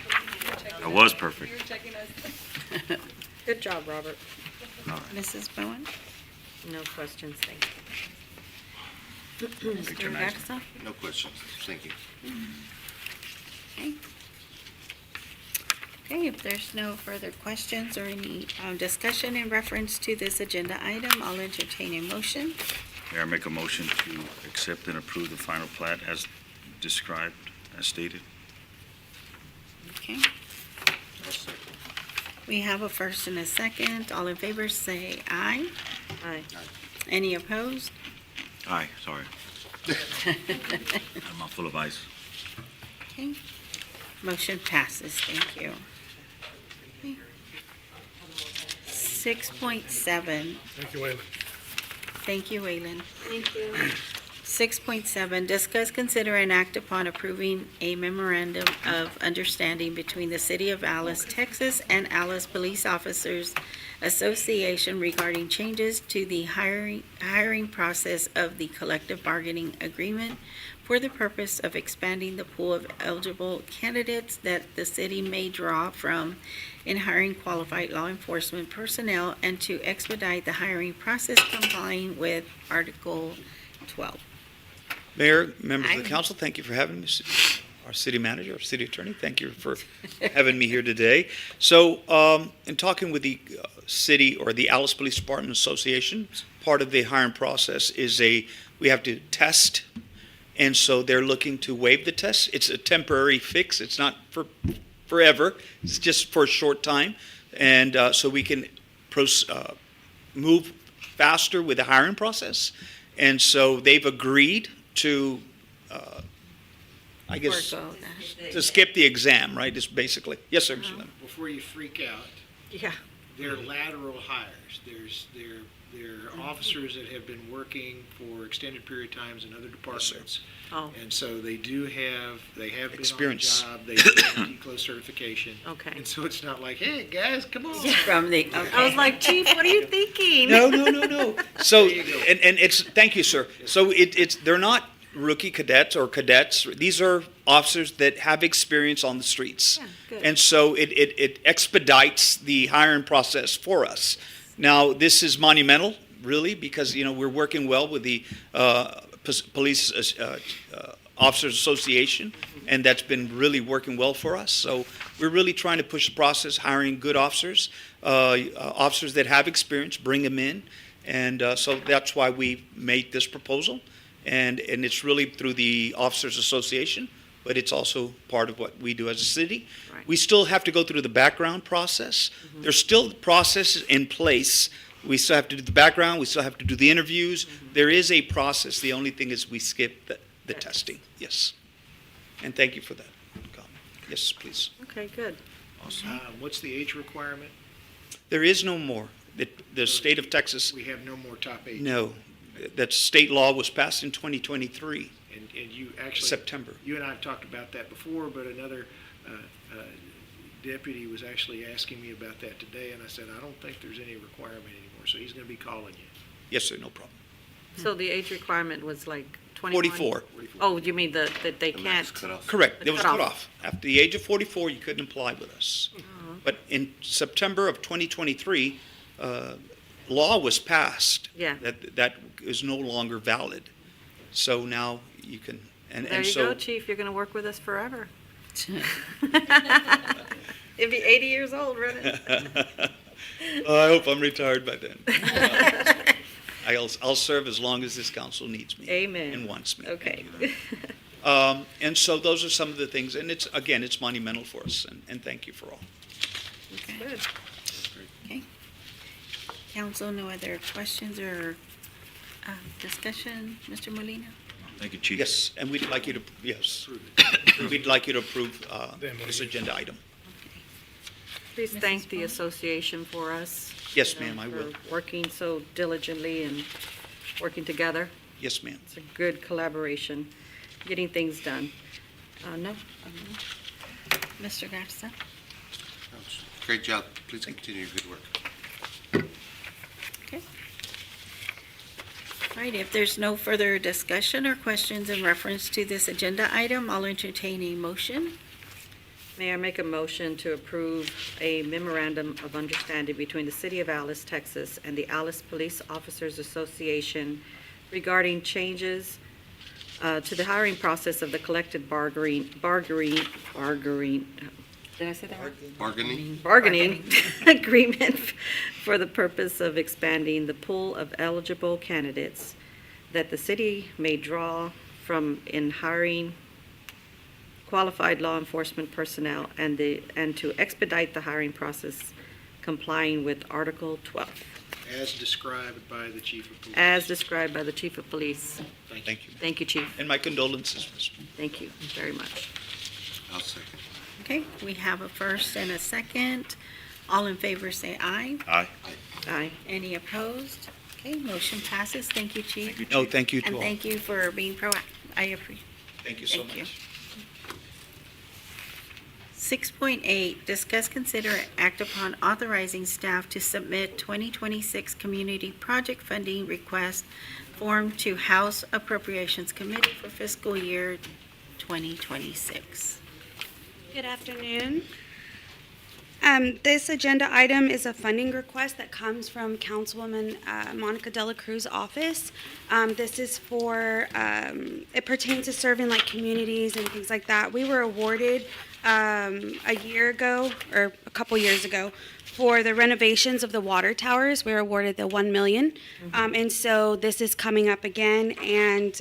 I was perfect. Good job, Robert. All right. Mrs. Bowen? No questions, thank you. Take your Mr. nice- Garza? No questions. Thank you. Okay. Okay, if there's no further questions or any discussion in reference to this agenda item, I'll entertain a motion. Mayor, I make a motion to accept and approve the final plat as described, as stated. Okay. We have a first and a second. All in favor say aye. Aye. Any opposed? Aye, sorry. I'm full of ice. Okay. Motion passes. Thank you. 6.7. Thank you, Waylon. Thank you, Waylon. Thank you. 6.7, discuss, consider, and act upon approving a memorandum of understanding between the City of Alice, Texas and Alice Police Officers Association regarding changes to the hiring process of the collective bargaining agreement for the purpose of expanding the pool of eligible candidates that the city may draw from in hiring qualified law enforcement personnel and to expedite the hiring process complying with Article 12. Mayor, members of the Aye. council, thank you for having me. Our city manager, our city attorney, thank you for having me here today. So, in talking with the city or the Alice Police Department Association, part of the hiring process is we have to test, and so they're looking to waive the test. It's a temporary fix. It's not for forever. It's just for a short time, and so we can move faster with the hiring process. And so they've agreed to, I guess, Forgo that. to skip the exam, right? Is basically, yes, sir, Mr. Lemon. Before you freak out, Yeah. they're lateral hires. They're officers that have been working for extended period of times in other departments. Oh, And so they have been Experience. on the job, they have DCLO certification. okay. And so it's not like, hey, guys, come on. From the, I was okay. like, Chief, what are you thinking? No. So, There you go. and it's, thank you, sir. So they're not rookie cadets or cadets. These are officers that have experience on the streets. Yeah, good. And so it expedites the hiring process for us. Now, this is monumental, really, because, we're working well with the Police Officers Association, and that's been really working well for us. So we're really trying to push the process, hiring good officers, officers that have experience, bring them in. And so that's why we made this proposal. And it's really through the Officers Association, but it's also part of what we do as a city. Right. We still have to go through the background process. There's still processes in place. We still have to do the background, we still have to do the interviews. There is a process. The only thing is we skip the testing. Yes. And thank you for that comment. Yes, please. Okay, good. What's the age requirement? There is no more. The state of Texas, We have no more top age. no. That state law was passed in 2023, And you actually. September. You and I have talked about that before, but another deputy was actually asking me about that today, and I said, I don't think there's any requirement anymore, so he's gonna be calling you. Yes, sir, no problem. So the age requirement was like 21? 44. Oh, you mean that they can't? Correct. The There was cutoff. cutoff. After the age of 44, you couldn't apply with us. But in September of 2023, law was passed. Yeah. That is no longer valid. So now you can, and There you so. go, Chief, you're gonna work with us forever. You'll be 80 years old running. I hope I'm retired by then. I'll serve as long as this council needs me. Amen. And wants me. Okay. Thank you. And so those are some of the things, and it's monumental for us, and thank you for all. Good. Council, no other questions or discussion? Mr. Molina? Thank you, Chief. Yes, and we'd like you to, yes, we'd like you to approve this agenda item. Please thank the association for us. Yes, you know, ma'am, I will. For working so diligently and working together. Yes, ma'am. It's a good collaboration, getting things done. No? Mr. Garza? Great job. Please continue your good work. Okay. All right, if there's no further discussion or questions in reference to this agenda item, I'll entertain a motion. May I make a motion to approve a memorandum of understanding between the City of Alice, Texas, and the Alice Police Officers Association regarding changes to the hiring process of the collective bargaining, did I say that right? Bargaining agreement for the purpose of expanding the pool of eligible candidates that the city may draw from in hiring qualified law enforcement personnel and to expedite the hiring process complying with Article 12, As described by the chief of police. as described by the Chief of Police. Thank you. Thank you, Chief. And my condolences, Mr. Thank you very much. I'll second. Okay, we have a first and a second. All in favor say aye. Aye. Aye. Any opposed? Okay, motion passes. Thank you, Chief. Thank you, Chief. No, thank you to And all. thank you for being proactive. I appreciate. Thank you so Thank you. much. 6.8, discuss, consider, act upon authorizing staff to submit 2026 Community Project Funding Request Form to House Appropriations Committee for fiscal year 2026. Good afternoon. This agenda item is a funding request that comes from Councilwoman Monica Dela Cruz's office. This is for, it pertains to serving like communities and things like that. We were awarded a year ago, or a couple years ago, for the renovations of the water towers. We were awarded the $1 million. And so this is coming up again, and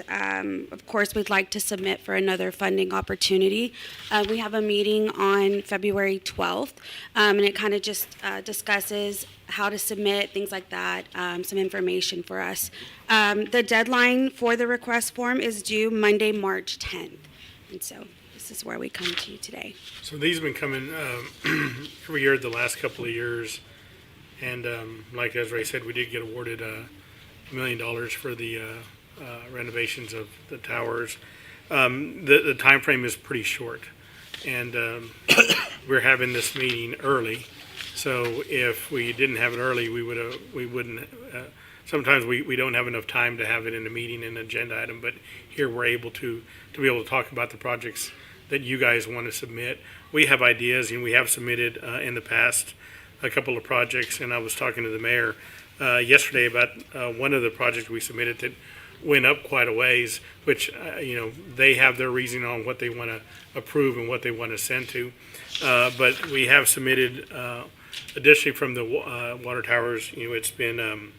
of course, we'd like to submit for another funding opportunity. We have a meeting on February 12th, and it kind of just discusses how to submit, things like that, some information for us. The deadline for the request form is due Monday, March 10th. And so this is where we come to you today. So these have been coming every year the last couple of years. And like Desiree said, we did get awarded $1 million for the renovations of the towers. The time frame is pretty short. And we're having this meeting early. So if we didn't have it early, we wouldn't. Sometimes we don't have enough time to have it in a meeting, an agenda item. But here we're able to be able to talk about the projects that you guys want to submit. We have ideas, and we have submitted in the past a couple of projects, and I was talking to the mayor yesterday about one of the projects we submitted that went up quite a ways, which, they have their reasoning on what they want to approve and what they want to send to. But we have submitted, additionally from the water towers, it's been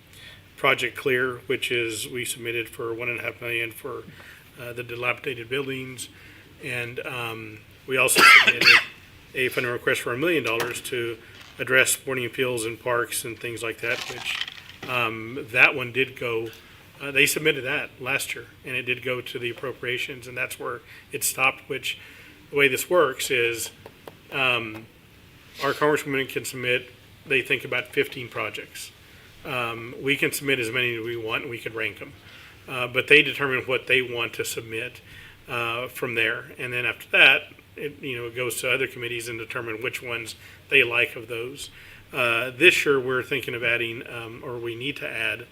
Project Clear, which is, we submitted for $1.5 million for the dilapidated buildings. And we also submitted a funding request for $1 million to address sporting fields and parks and things like that, which that one did go, they submitted that last year, and it did go to the appropriations, and that's where it stopped, which the way this works is our congresswomen can submit, they think about 15 projects. We can submit as many as we want, and we can rank them. But they determine what they want to submit from there. And then after that, it goes to other committees and determine which ones they like of those. This year, we're thinking of adding, or we need to add,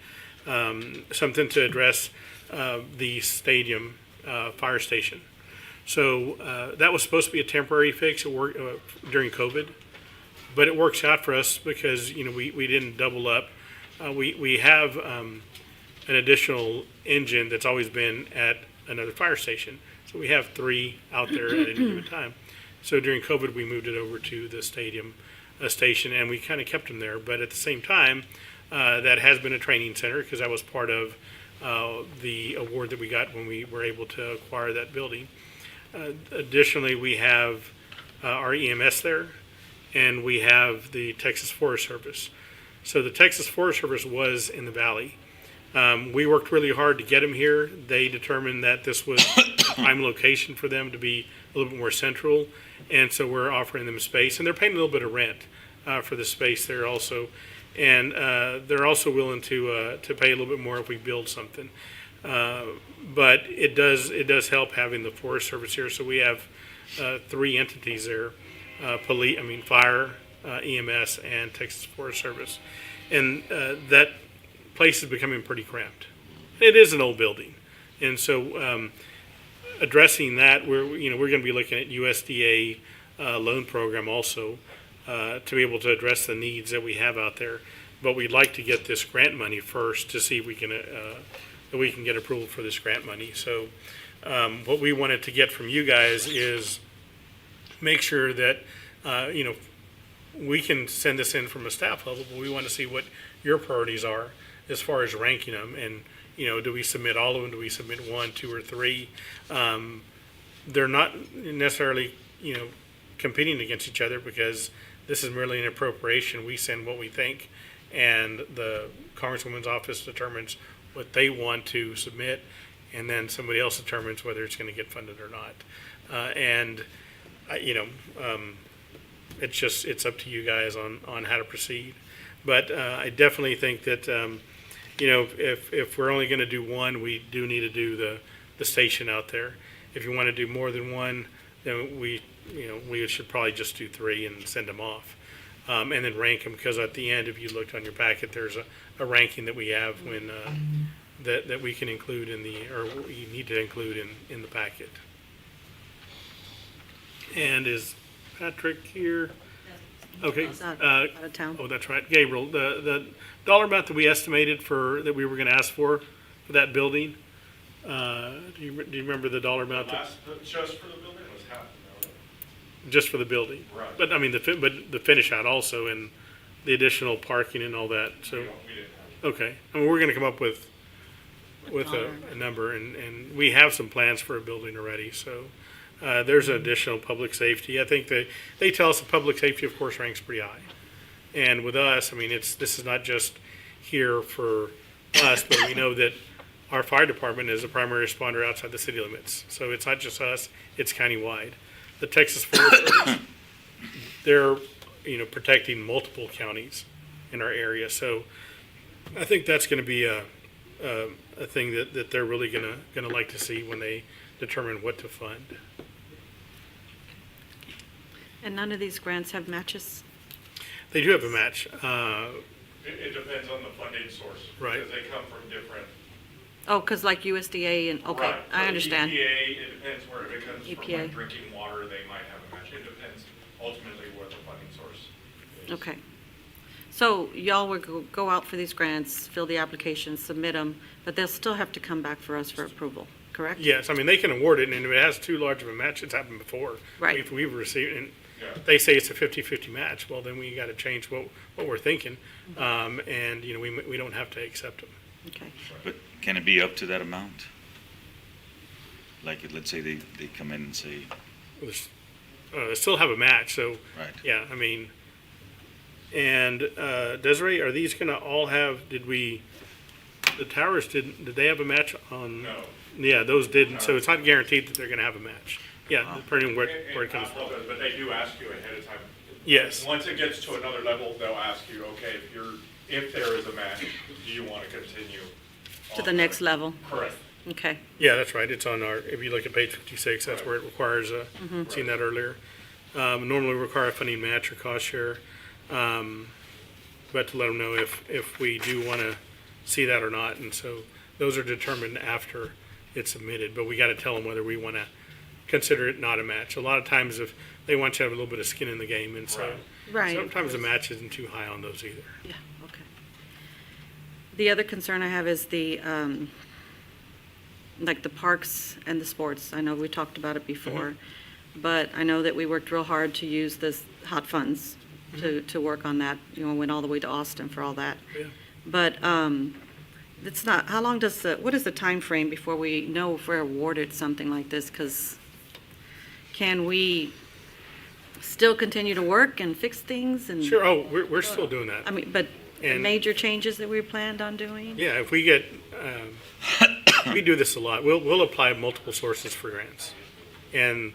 something to address the stadium fire station. So that was supposed to be a temporary fix. It worked during COVID, but it works out for us because we didn't double up. We have an additional engine that's always been at another fire station. So we have 3 out there at any given time. So during COVID, we moved it over to the stadium station, and we kind of kept them there. But at the same time, that has been a training center because that was part of the award that we got when we were able to acquire that building. Additionally, we have our EMS there, and we have the Texas Forest Service. So the Texas Forest Service was in the valley. We worked really hard to get them here. They determined that this was a prime location for them to be a little bit more central, and so we're offering them space. And they're paying a little bit of rent for the space there also, and they're also willing to pay a little bit more if we build something. But it does help having the Forest Service here. So we have 3 entities there: fire, EMS, and Texas Forest Service, and that place is becoming pretty cramped. It is an old building, and so addressing that, we're going to be looking at USDA loan program also to be able to address the needs that we have out there. But we'd like to get this grant money first to see if we can get approval for this grant money. So what we wanted to get from you guys is make sure that we can send this in from a staff level, but we want to see what your priorities are as far as ranking them. And, do we submit all of them? Do we submit 1, 2, or 3? They're not necessarily, competing against each other because this is merely an appropriation. We send what we think, and the Congresswoman's office determines what they want to submit, and then somebody else determines whether it's going to get funded or not. It's up to you guys on how to proceed. But I definitely think that, if we're only going to do one, we do need to do the station out there. If you want to do more than one, then we should probably just do three and send them off. And then rank them, because at the end, if you looked on your packet, there's a ranking that we have when, that we can include or you need to include in the packet. And is Patrick here? Okay. He's out of town. Oh, that's right. Gabriel, the dollar amount that we estimated that we were gonna ask for that building, do you remember the dollar amount? Just for the building was half a million. Just for the building? Right. But I mean, the finish out also and the additional parking and all that, so. We didn't have. Okay, I mean, we're gonna come up with a number, and we have some plans for a building already, so, there's additional public safety. I think they tell us the public safety, of course, ranks pretty high. And with us, I mean, this is not just here for us, but we know that our fire department is a primary responder outside the city limits. So it's not just us, it's countywide. The Texas Forest Service, they're, protecting multiple counties in our area. So I think that's gonna be a thing that they're really gonna like to see when they determine what to fund. And none of these grants have matches? They do have a match. It depends on the funding source. Right. Because they come from different. Oh, because like USDA and, okay, Right. I For understand. EPA, it depends where it comes from, EPA. like drinking water, they might have a match. It depends ultimately what the funding source is. Okay. So y'all will go out for these grants, fill the applications, submit them, but they'll still have to come back for us for approval, correct? Yes, I mean, they can award it, and if it has too large of a match, it's happened before. Right. We've received, and Yeah. they say it's a 50-50 match, well, then we gotta change what we're thinking. And, we don't have to accept them. Okay. But can it be up to that amount? Like, let's say they come in and say, They still have a match, so, right, yeah, I mean, and Desiree, are these gonna all have, the towers, did they have a match on? No. Yeah, those didn't, so it's not guaranteed that they're gonna have a match. Yeah, depending on where it comes from. But they do ask you ahead of time. Yes. Once it gets to another level, they'll ask you, okay, if there is a match, do you want to continue? To the next level? Correct. Okay. Yeah, that's right. It's on if you look at page 56, that's where it requires seen that earlier. Normally require a funding match or cost share. But to let them know if we do want to see that or not. And so those are determined after it's submitted, but we got to tell them whether we want to consider it not a match. A lot of times if they want you to have a little bit of skin in the game, and so Right. sometimes the match isn't too high on those either. Yeah, okay. The other concern I have is like the parks and the sports. I know we talked about it before, but I know that we worked real hard to use this hot funds to work on that, went all the way to Austin for all that. Yeah. But it's not, how long what is the time frame before we know if we're awarded something like this? Because can we still continue to work and fix things and? Sure. Oh, we're still doing that. I mean, but the And- major changes that we planned on doing? Yeah, if we get, we do this a lot. We'll apply multiple sources for grants. And,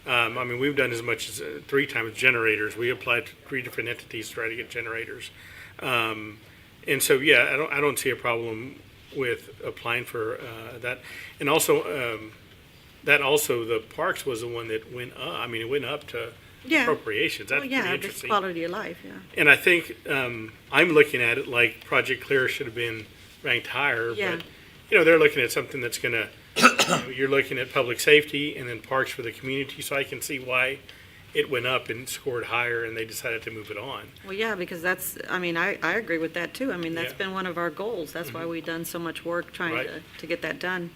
we've done as much as 3 times generators. We applied to 3 different entities to try to get generators. And so, yeah, I don't see a problem with applying for that. And also, the parks was the one that went up. It went up to Yeah. appropriations. That's Well, pretty yeah, it's interesting. quality of life, yeah. And I think I'm looking at it like Project Clear should have been ranked higher. Yeah. But, they're looking at something that's going to, you're looking at public safety and then parks for the community. So I can see why it went up and scored higher and they decided to move it on. Well, yeah, because that's, I agree with that too. That's Yeah. been one of our goals. That's why we've done so much work trying Right. to get that done.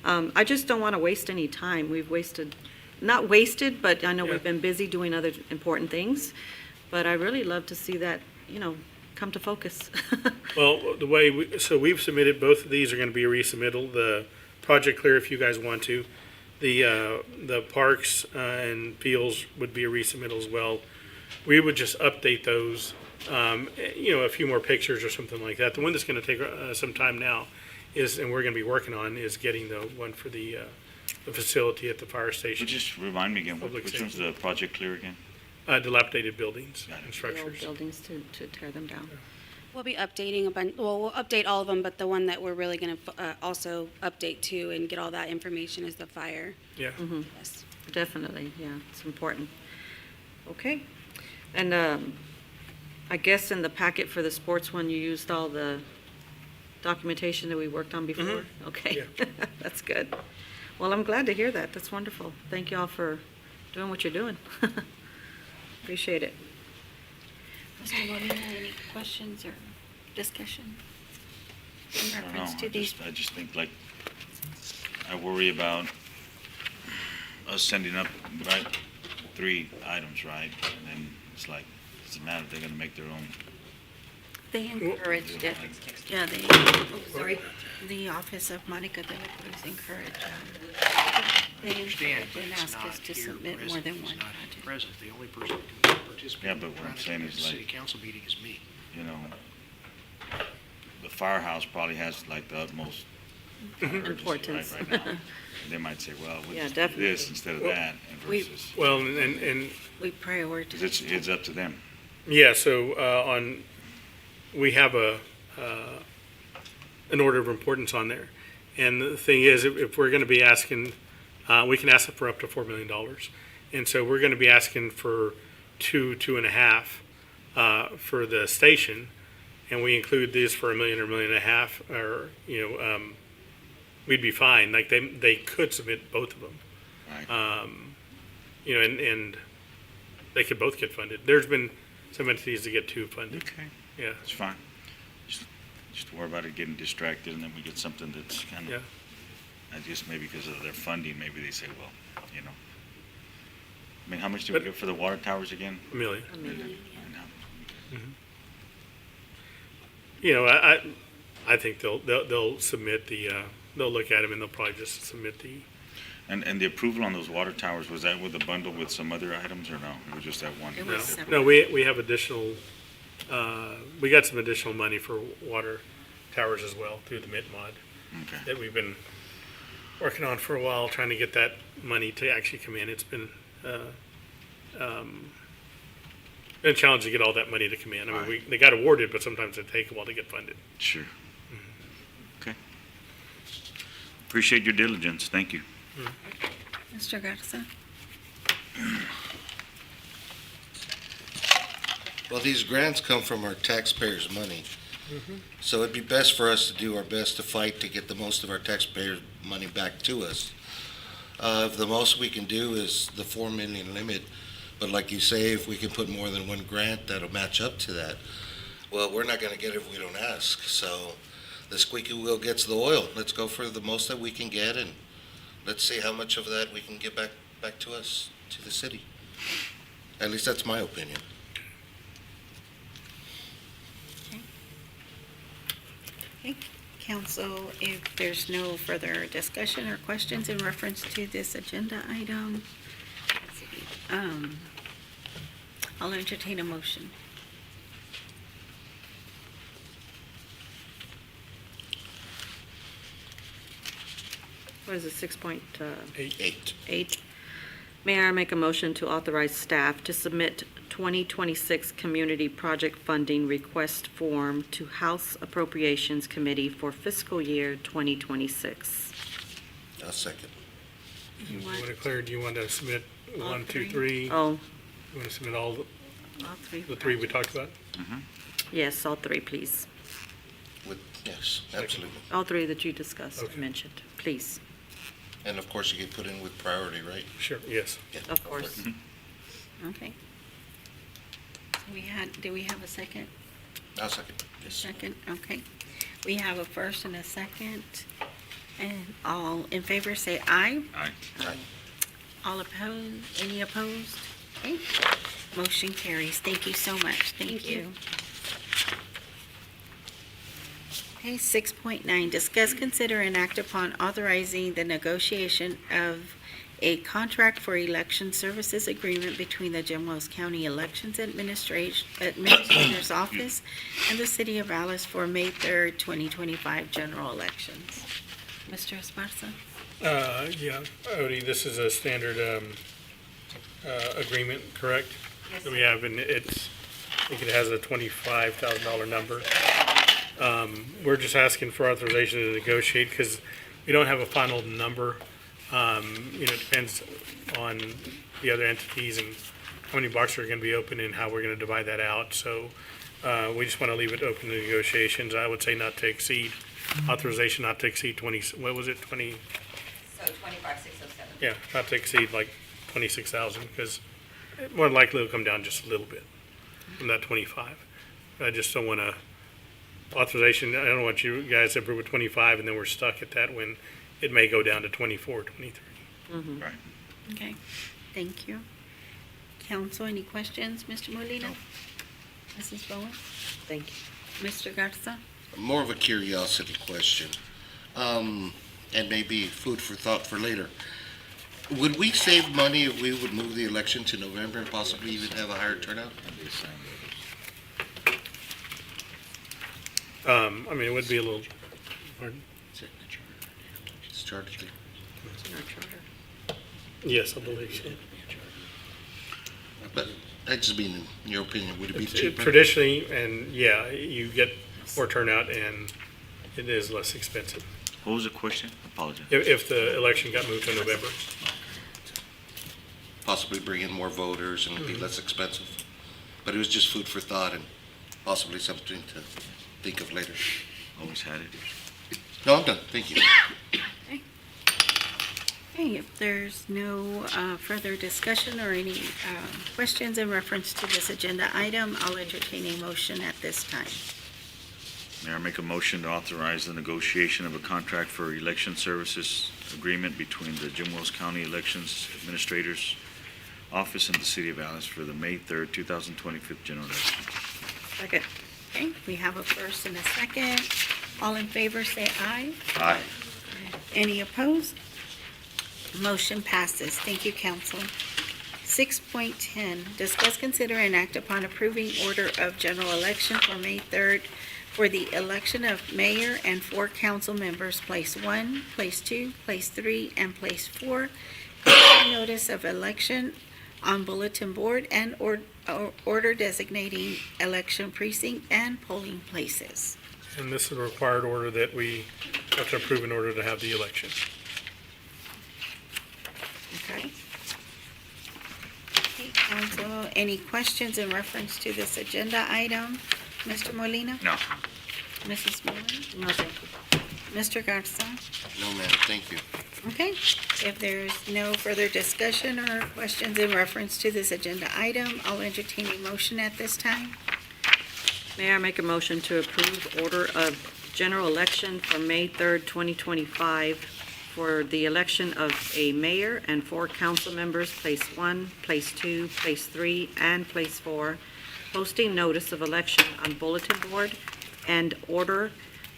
I just don't want to waste any time. We've not wasted, but I know Yeah. we've been busy doing other important things. But I really love to see that, come to focus. Well, we've submitted, both of these are going to be a resubmittal. The Project Clear, if you guys want to. The parks and fields would be a resubmittal as well. We would just update those, a few more pictures or something like that. The one that's going to take some time now and we're going to be working on, is getting the one for the facility at the fire station. would you just remind me again, Public which one's safety. the Project Clear again? Dilapidated buildings Got it. and The old structures. buildings to tear them down. We'll be updating we'll update all of them, but the one that we're really going to also update to and get all that information is the fire. Yeah. Yes. Definitely, yeah, it's important. Okay. And I guess in the packet for the sports one, you used all the documentation that we worked on before? Okay, that's good. Well, I'm glad to hear that. That's wonderful. Thank you all for doing what you're doing. Appreciate it. Mr. Molina, any questions or discussion in I don't reference know, to these? I just think like, I worry about us sending up, right, 3 items, right? And then it's like, doesn't matter, they're gonna make their own. They encouraged it. Yeah, sorry. The Office of Monica de la Cruz encouraged, they Understand, encouraged but and it's asked us not to here submit more present. than It's one not project. present. The only person who can participate. Yeah, but what I'm saying is at the city like- council meeting is me. You know, the firehouse probably has like the utmost urgency, Importance. right now. They might say, well, we'll Yeah, just do definitely. this instead of that, and we- versus, Well, and We prioritize. 'cause it's up to them. yeah, so we have an order of importance on there. And the thing is, if we're going to be asking, we can ask for up to $4 million. And so we're going to be asking for 2.5 for the station. And we include these for $1 million or $1.5 million, or, we'd be fine. Like they could submit both of them. Right. And they could both get funded. There's been some entities that get 2 funded. Okay. Yeah. It's fine. Just worry about it getting distracted, and then we get something that's kind Yeah. of, I guess maybe because of their funding, maybe they say, well, I mean, how much do we But- get for the water towers again? $1 million. I mean, And how- I think they'll submit they'll look at them and they'll probably just submit the, And the approval on those water towers, was that with a bundle with some other items, or no? It was just that one? It no, was separate. no, we have additional, we got some additional money for water towers as well through the MIT-MOD Okay. that we've been working on for a while, trying to get that money to actually come in. It's been a challenge to get all that money to come in. I mean, they got awarded, but sometimes it takes a while to get funded. Sure. Okay. Appreciate your diligence. Thank you. Mr. Garza? Well, these grants come from our taxpayers' money. So it'd be best for us to do our best to fight to get the most of our taxpayers' money back to us. If the most we can do is the 4 million limit, but like you say, if we can put more than one grant that'll match up to that, well, we're not gonna get it if we don't ask. So the squeaky wheel gets the oil. Let's go for the most that we can get, and let's see how much of that we can get back to us, to the city. At least that's my opinion. Okay, council, if there's no further discussion or questions in reference to this agenda item, I'll entertain a motion. what is it, 6.8? Eight. Mayor, I make a motion to authorize staff to submit 2026 Community Project Funding Request Form to House Appropriations Committee for fiscal year 2026. I'll second. You You want want to clear, do you want to submit All 1, 2, three? 3? Oh, You want to submit all all three? the 3 we talked about? yes, all three, please. Yes, absolutely. All three that you discussed, Okay. mentioned, please. And of course, you get put in with priority, right? Sure, yes. Yeah, Of course. Okay. So do we have a second? I'll second. Yes. Second, okay. We have a first and a second. And all in favor say aye. Aye. Aye. All opposed, any opposed? Okay. Motion carries. Thank you so much. Thank you. Okay, 6.9, discuss, consider, and act upon authorizing the negotiation of a contract for election services agreement between the Jim Wells County Elections Administrator's Office and the City of Alice for May 3rd, 2025 general elections. Mr. Esparza? Yeah, Odie, this is a standard agreement, correct? That we have, and I think it has a $25,000 number. We're just asking for authorization to negotiate because we don't have a final number. It depends on the other entities and how many boxes are going to be open and how we're going to divide that out. So we just want to leave it open to negotiations. I would say not to exceed, authorization not to exceed 20, what was it, 20? So 25,607. Yeah, not to exceed like 26,000 because more than likely it'll come down just a little bit from that 25. I just don't want to, authorization, I don't want you guys to approve at 25 and then we're stuck at that when it may go down to 24, 23. Right. Okay, thank you. Council, any questions? Mr. Molina? Mrs. Bowen? Thank you. Mr. Garza? More of a curiosity question, and maybe food for thought for later. Would we save money if we would move the election to November and possibly even have a higher turnout? It would be a little, pardon? It's charged. Yes, I believe so. But I just mean, in your opinion, would it be cheaper? Traditionally, and yeah, you get more turnout and it is less expensive. What was the question? Apologize. If the election got moved to November. Possibly bring in more voters and it'd be less expensive. But it was just food for thought and possibly something to think of later. Always had it. No, I'm done. Thank you. Okay, if there's no further discussion or any questions in reference to this agenda item, I'll entertain a motion at this time. Mayor, I make a motion to authorize the negotiation of a contract for election services agreement between the Jim Wells County Elections Administrator's Office and the City of Alice for the May 3rd, 2025 general election. Second. Okay, we have a first and a second. All in favor, say aye. Aye. Any opposed? Motion passes. Thank you, council. 6.10, discuss, consider, and act upon approving order of general election for May 3rd for the election of mayor and 4 council members, place 1, place 2, place 3, and place 4. Notice of election on bulletin board and order designating election precinct and polling places. And this is a required order that we have to approve in order to have the election. Okay. Okay, council, any questions in reference to this agenda item? Mr. Molina? No. Mrs. Moore? No, thank you. Mr. Garza? No, ma'am. Thank you. Okay, if there's no further discussion or questions in reference to this agenda item, I'll entertain a motion at this time. May I make a motion to approve order of general election for May 3rd, 2025 for the election of a mayor and 4 council members, place 1, place 2, place 3, and place 4, posting notice of election on bulletin board and order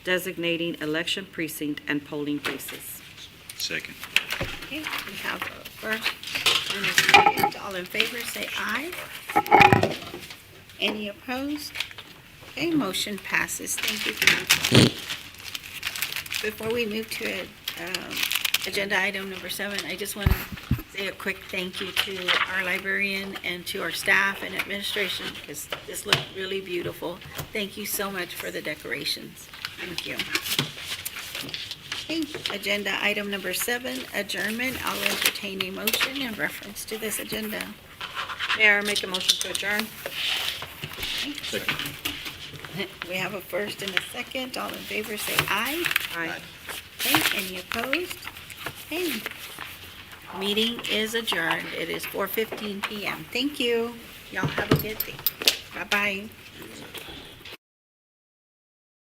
designating election precinct and polling places. Second. Okay, we have a first and a second. All in favor, say aye. Any opposed? Okay, motion passes. Thank you, council. Before we move to agenda item number 7, I just want to say a quick thank you to our librarian and to our staff and administration because this looked really beautiful. Thank you so much for the decorations. Thank you. Okay, agenda item number 7, adjournment. I'll entertain a motion in reference to this agenda. Mayor, make a motion to adjourn. Second. We have a first and a second. All in favor, say aye. Aye. Okay, any opposed? Okay. Meeting is adjourned. It is 4:15 PM. Thank you. Y'all have a good day. Bye-bye.